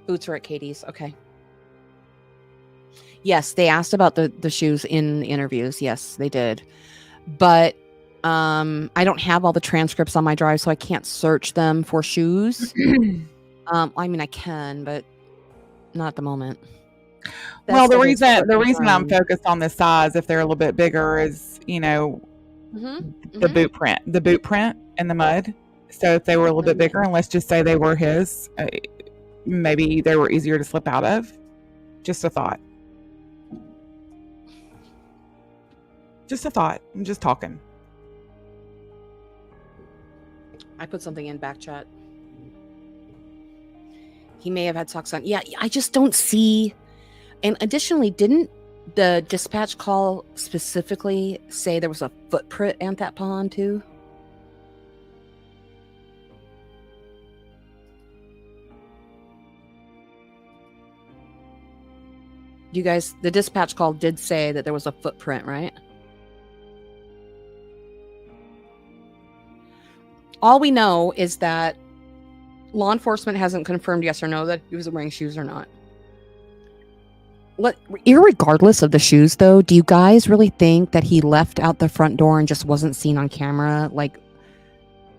Boots were at Katie's. Okay. Yes, they asked about the shoes in interviews. Yes, they did. But I don't have all the transcripts on my drive, so I can't search them for shoes. I mean, I can, but not at the moment. Well, the reason I'm focused on the size, if they're a little bit bigger, is the boot print in the mud. So if they were a little bit bigger, and let's just say they were his, maybe they were easier to slip out of. Just a thought. Just a thought. I'm just talking. I put something in back chat. He may have had socks on. Yeah, I just don't see. And additionally, didn't the dispatch call specifically say there was a footprint at that pond too? You guys, the dispatch call did say that there was a footprint, right? All we know is that law enforcement hasn't confirmed yes or no that he was wearing shoes or not. Irregardless of the shoes, though, do you guys really think that he left out the front door and just wasn't seen on camera, like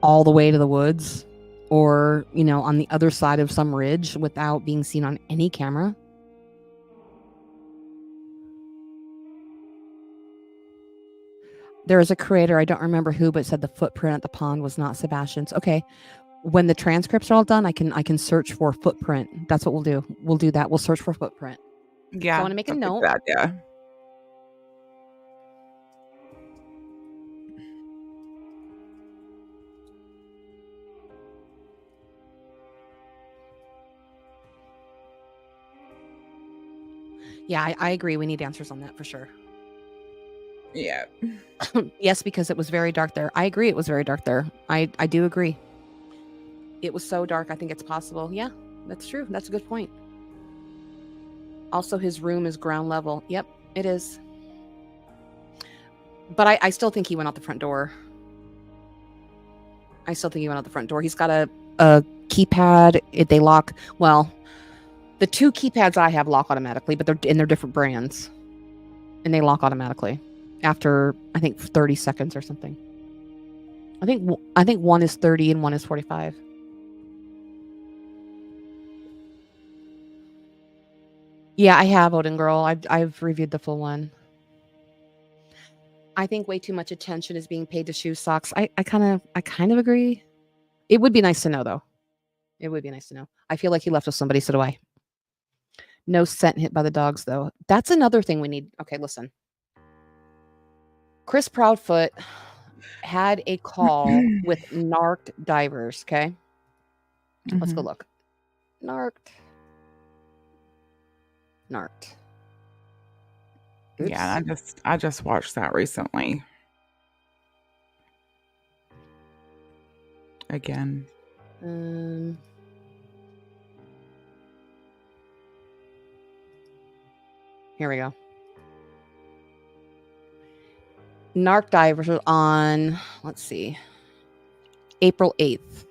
all the way to the woods, or on the other side of some ridge without being seen on any camera? There is a creator, I don't remember who, but said the footprint at the pond was not Sebastian's. Okay. When the transcripts are all done, I can search for footprint. That's what we'll do. We'll do that. We'll search for footprint. Yeah. So I want to make a note. Yeah. Yeah, I agree. We need answers on that for sure. Yeah. Yes, because it was very dark there. I agree. It was very dark there. I do agree. It was so dark. I think it's possible. Yeah, that's true. That's a good point. Also, his room is ground level. Yep, it is. But I still think he went out the front door. He's got a keypad. They lock. Well, the 2 keypads I have lock automatically, but they're different brands. And they lock automatically after, I think, 30 seconds or something. I think one is 30 and one is 45. Yeah, I have, Odin Girl. I've reviewed the full one. I think way too much attention is being paid to shoe socks. I kind of agree. It would be nice to know, though. It would be nice to know. I feel like he left with somebody, so do I. No scent hit by the dogs, though. That's another thing we need. Okay, listen. Chris Proudfoot had a call with narked divers, okay? Let's go look. Narked. Oops. Yeah, I just watched that recently. Again. Here we go. Narc divers was on, let's see, April 8th.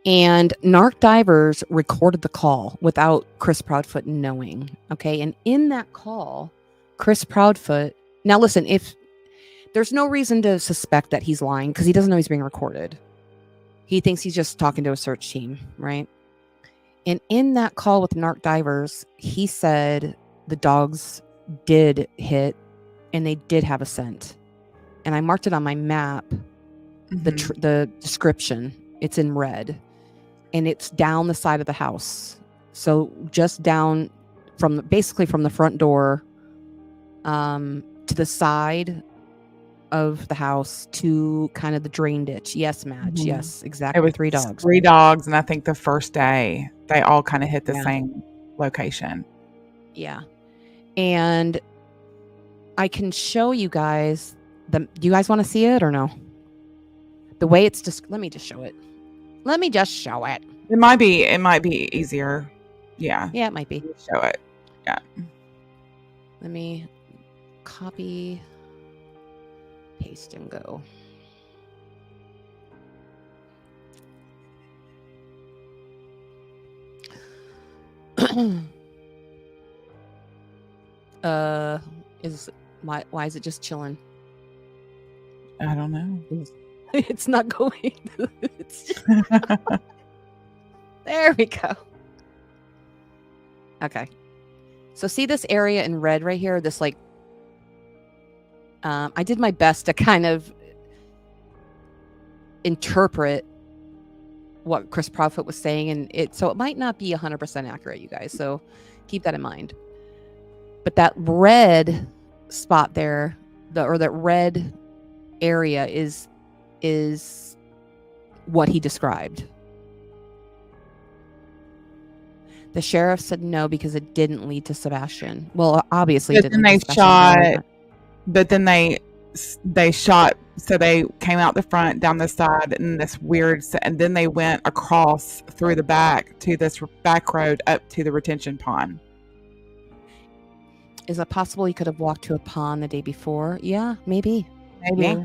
And narc divers recorded the call without Chris Proudfoot knowing. Okay. And in that call, Chris Proudfoot, now listen, if there's no reason to suspect that he's lying because he doesn't know he's being recorded. He thinks he's just talking to a search team, right? And in that call with narc divers, he said the dogs did hit and they did have a scent. And I marked it on my map, the description. It's in red. And it's down the side of the house. So just down basically from the front door to the side of the house to kind of the drain ditch. Yes, Madge. Yes, exactly. It was 3 dogs. 3 dogs. And I think the first day they all kind of hit the same location. Yeah. And I can show you guys do you guys want to see it or no? The way it's just, let me just show it. It might be easier. Yeah. Yeah, it might be. Show it. Yeah. Let me copy, paste, and go. Why is it just chilling? I don't know. It's not going. It's just... There we go. Okay. So see this area in red right here? This like, I did my best to kind of interpret what Chris Profit was saying, and so it might not be 100% accurate, you guys. So keep that in mind. But that red spot there, that red area is what he described. The sheriff said no because it didn't lead to Sebastian. Well, obviously it didn't lead to Sebastian. But then they shot, so they came out the front, down the side, and this weird, and then they went across through the back to this back road up to the retention pond. Is it possible he could have walked to a pond the day before? Yeah, maybe. Yeah.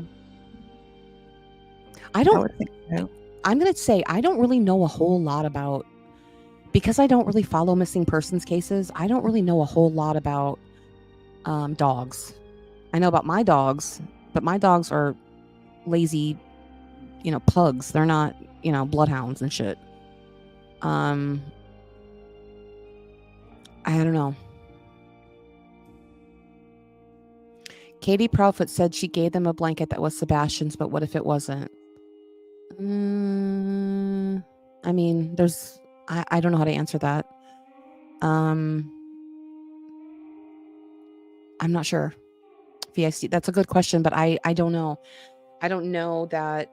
I would think so. I'm going to say I don't really know a whole lot about, because I don't really follow missing persons cases. I don't really know a whole lot about dogs. I know about my dogs, but my dogs are lazy, pugs. They're not, bloodhounds and shit. I don't know. Katie Proudfoot said she gave them a blanket that was Sebastian's, but what if it wasn't? I mean, I don't know how to answer that. I'm not sure. VIC, that's a good question, but I don't know. I don't know that.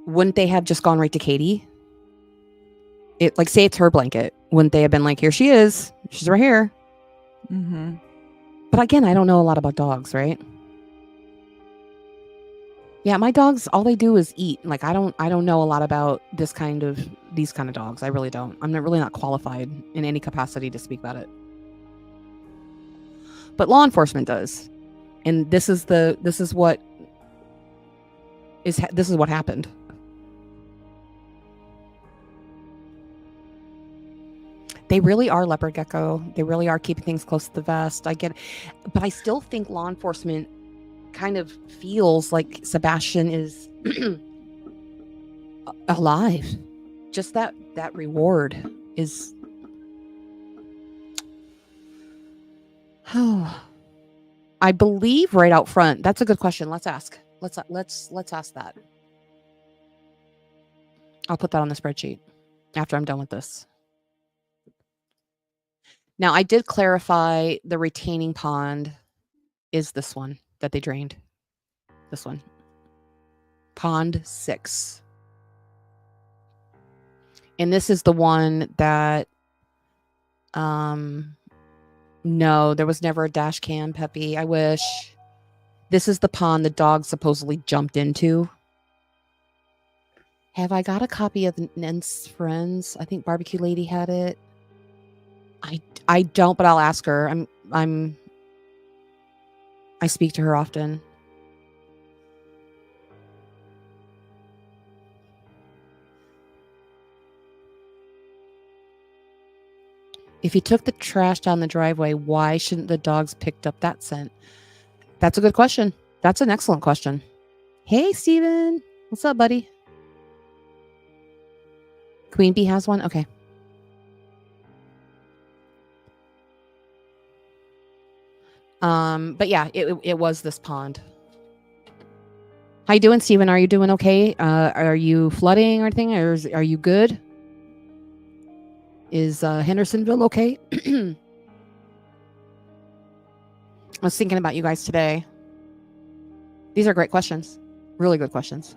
Wouldn't they have just gone right to Katie? Say it's her blanket. Wouldn't they have been like, here she is. She's right here. Mm-hmm. But again, I don't know a lot about dogs, right? Yeah, my dogs, all they do is eat. I don't know a lot about these kind of dogs. I really don't. I'm really not qualified in any capacity to speak about it. But law enforcement does. And this is what happened. They really are leopard gecko. They really are keeping things close to the vest. I get it. But I still think law enforcement kind of feels like Sebastian is alive. Just that reward is... I believe right out front. That's a good question. Let's ask. Let's ask that. I'll put that on the spreadsheet after I'm done with this. Now, I did clarify the retaining pond is this one that they drained. This one. Pond 6. And this is the one that, no, there was never a dash cam, Peppy. I wish. This is the pond the dog supposedly jumped into. Have I got a copy of Nent's Friends? I think Barbecue Lady had it. I don't, but I'll ask her. I speak to her often. If you took the trash down the driveway, why shouldn't the dogs picked up that scent? That's a good question. That's an excellent question. Hey, Steven. What's up, buddy? Queen Bee has one? Okay. But yeah, it was this pond. How you doing, Steven? Are you doing okay? Are you flooding or anything? Or are you good? Is Hendersonville okay? I was thinking about you guys today. These are great questions. Really good questions.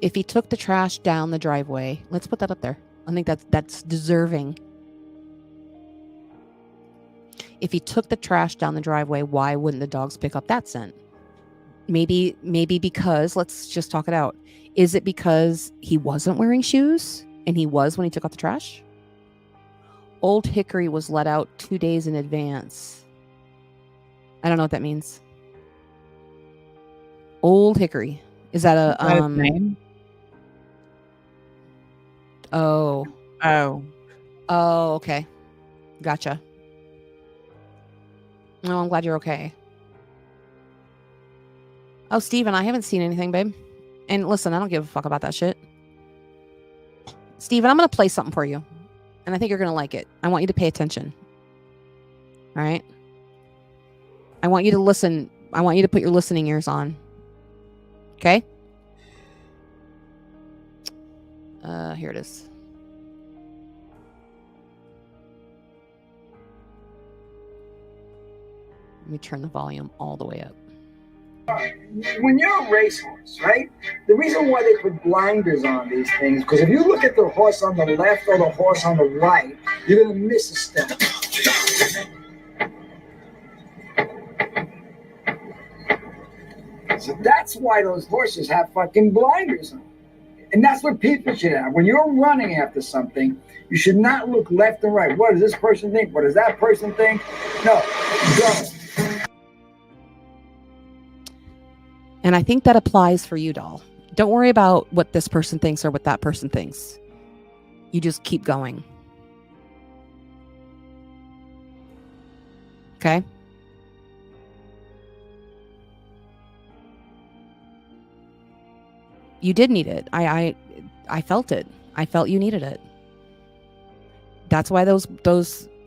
If he took the trash down the driveway, let's put that up there. I think that's deserving. If he took the trash down the driveway, why wouldn't the dogs pick up that scent? Maybe because, let's just talk it out. Is it because he wasn't wearing shoes And he was when he took out the trash? Old Hickory was let out 2 days in advance. I don't know what that means. Old Hickory. Is that a Is that his name? Oh. Oh. Oh, okay. Gotcha. No, I'm glad you're okay. Oh, Steven, I haven't seen anything, babe. And listen, I don't give a fuck about that shit. Steven, I'm going to play something for you. And I think you're going to like it. I want you to pay attention. All right? I want you to listen. I want you to put your listening ears on. Okay? Here it is. Let me turn the volume all the way up. When you're a racehorse, right? The reason why they put blinders on these things, because if you look at the horse on the left or the horse on the right, you're going to miss a step. So that's why those horses have fucking blinders on. And that's what people should have. When you're running after something, you should not look left and right. What does this person think? What does that person think? No, go. And I think that applies for you, doll. Don't worry about what this person thinks or what that person thinks. You just keep going. Okay? You did need it. I felt it. I felt you needed it. That's why those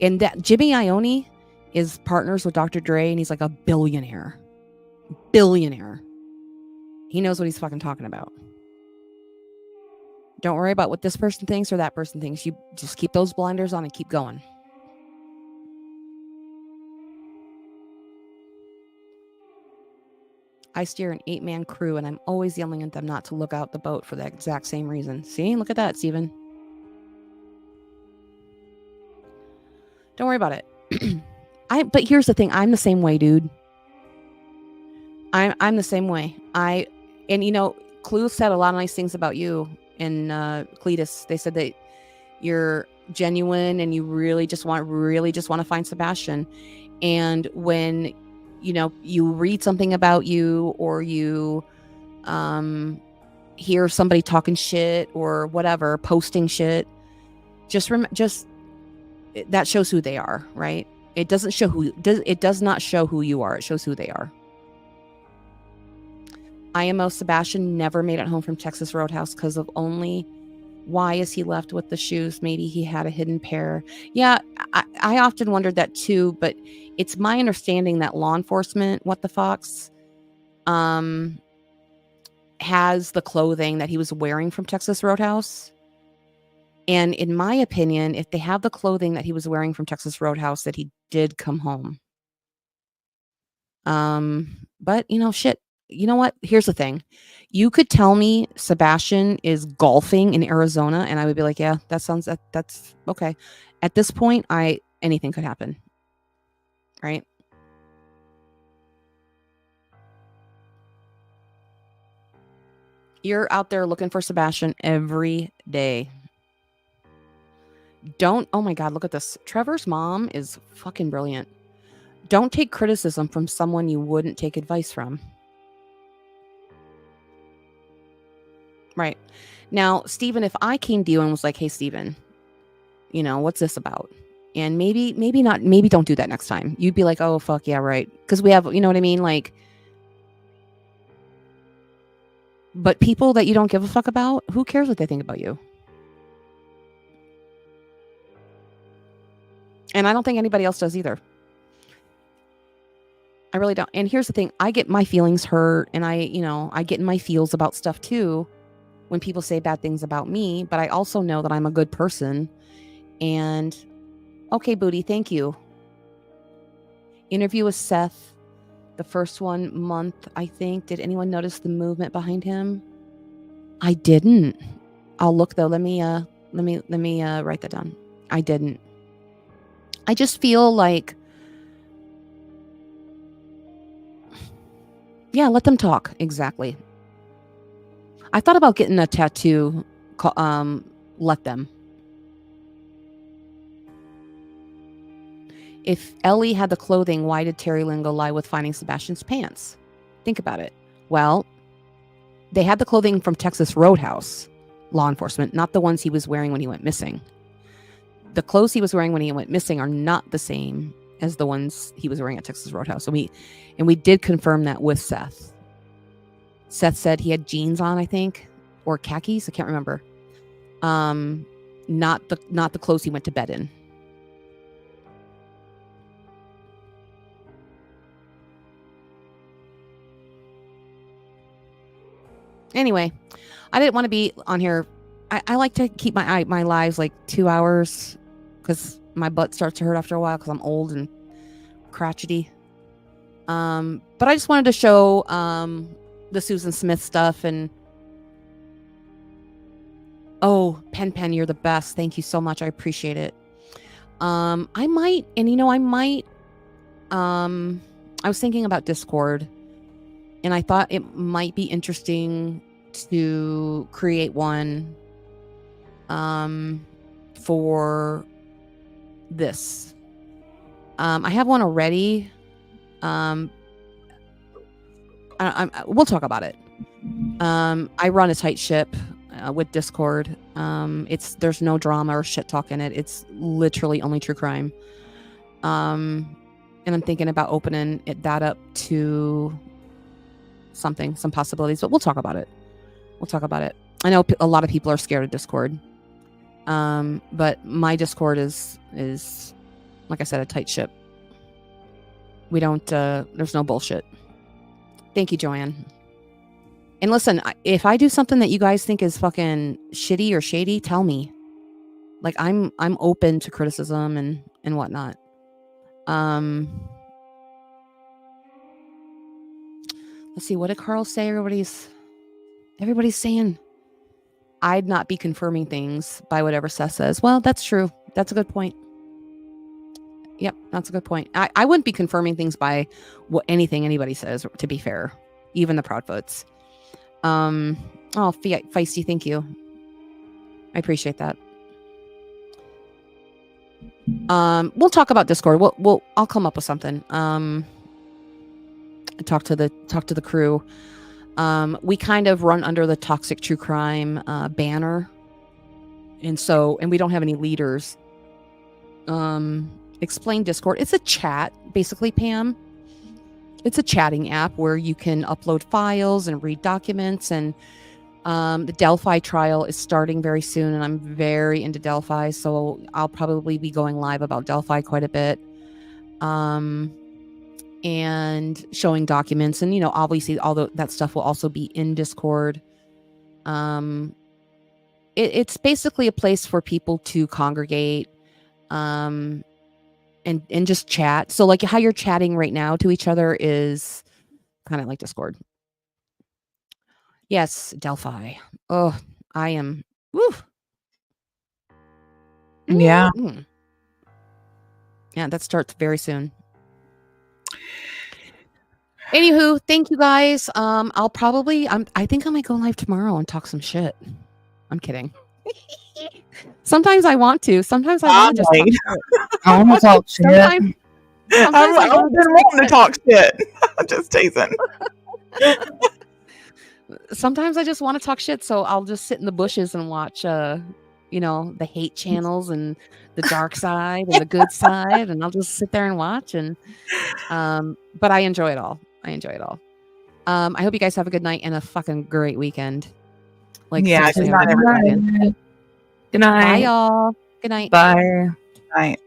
and that Jimmy Ione is partners with Dr. Dre, and he's like a billionaire. Billionaire. He knows what he's fucking talking about. Don't worry about what this person thinks or that person thinks. You just keep those blinders on and keep going. I steer an 8-man crew, and I'm always yelling at them not to look out the boat for the exact same reason. See? Look at that, Steven. Don't worry about it. But here's the thing. I'm the same way, dude. I'm the same way. And you know, Clue said a lot of nice things about you in Cletus. They said that you're genuine and you really just want to find Sebastian. And when you know you read something about you, or you hear somebody talking shit or whatever, posting shit, just that shows who they are, right? It does not show who you are. It shows who they are. IMO Sebastian never made it home from Texas Roadhouse because of only. Why is he left with the shoes? Maybe he had a hidden pair. Yeah, I often wondered that too, but it's my understanding that law enforcement, What the Fox, has the clothing that he was wearing from Texas Roadhouse. And in my opinion, if they have the clothing that he was wearing from Texas Roadhouse, that he did come home. But you know, shit. You know what? Here's the thing. You could tell me Sebastian is golfing in Arizona, and I would be like, yeah, that's okay. At this point, anything could happen. Right? You're out there looking for Sebastian every day. Oh my God, look at this. Trevor's mom is fucking brilliant. Don't take criticism from someone you wouldn't take advice from. Right. Now, Steven, if I came to you and was like, hey, Steven, you know, what's this about? And maybe don't do that next time. You'd be like, oh, fuck, yeah, right. Because we have, you know what I mean? Like, but people that you don't give a fuck about, who cares what they think about you? And I don't think anybody else does either. I really don't. And here's the thing. I get my feelings hurt, and I get in my feels about stuff too when people say bad things about me, but I also know that I'm a good person. And okay, Booty, thank you. Interview with Seth, the first 1 month, I think. Did anyone notice the movement behind him? I didn't. I'll look though. Let me write that down. I didn't. I just feel like, yeah, let them talk. Exactly. I thought about getting a tattoo let them. If Ellie had the clothing, why did Terry Lynn go live with finding Sebastian's pants? Think about it. Well, they had the clothing from Texas Roadhouse law enforcement, not the ones he was wearing when he went missing. The clothes he was wearing when he went missing are not the same as the ones he was wearing at Texas Roadhouse. And we did confirm that with Seth. Seth said he had jeans on, I think, or khakis. I can't remember. Not the clothes he went to bed in. Anyway, I didn't want to be on here. I like to keep my lives like 2 hours because my butt starts to hurt after a while because I'm old and crotchety. But I just wanted to show the Susan Smith stuff and Pen, you're the best. Thank you so much. I appreciate it. I was thinking about Discord. And I thought it might be interesting to create one for this. I have one already. We'll talk about it. I run a tight ship with Discord. There's no drama or shit talk in it. It's literally only true crime. And I'm thinking about opening that up to some possibilities, but we'll talk about it. I know a lot of people are scared of Discord. But my Discord is like I said, a tight ship. We don't, there's no bullshit. Thank you, Joanne. And listen, if I do something that you guys think is fucking shitty or shady, tell me. Like I'm open to criticism and whatnot. Let's see, what did Carl say? Everybody's saying I'd not be confirming things by whatever Seth says. Well, that's true. That's a good point. Yep, that's a good point. I wouldn't be confirming things by anything anybody says, to be fair. Even the Proudfoots. Feisty, thank you. I appreciate that. We'll talk about Discord. I'll come up with something. Talk to the crew. We kind of run under the toxic true crime banner, and we don't have any leaders. Explain Discord. It's a chat, basically, Pam. It's a chatting app where you can upload files and read documents. And the Delphi trial is starting very soon, and I'm very into Delphi, so I'll probably be going live about Delphi quite a bit. And showing documents, and obviously all that stuff will also be in Discord. It's basically a place for people to congregate and just chat. So like how you're chatting right now to each other is kind of like Discord. Yes, Delphi. Oh, I am. Woo. Yeah. Mm-hmm. Yeah, that starts very soon. Anywho, thank you guys. I think I might go live tomorrow and talk some shit. I'm kidding. Sometimes I want to. Sometimes I want to just talk shit. I want to talk shit. I've been wanting to talk shit. I'm just teasing. Sometimes I just want to talk shit, so I'll just sit in the bushes and watch the hate channels and the dark side and the good side, and I'll just sit there and watch. And but I enjoy it all. I hope you guys have a good night and a fucking great weekend. Good night, everybody. Good night. Bye, y'all. Good night. Bye. Good night.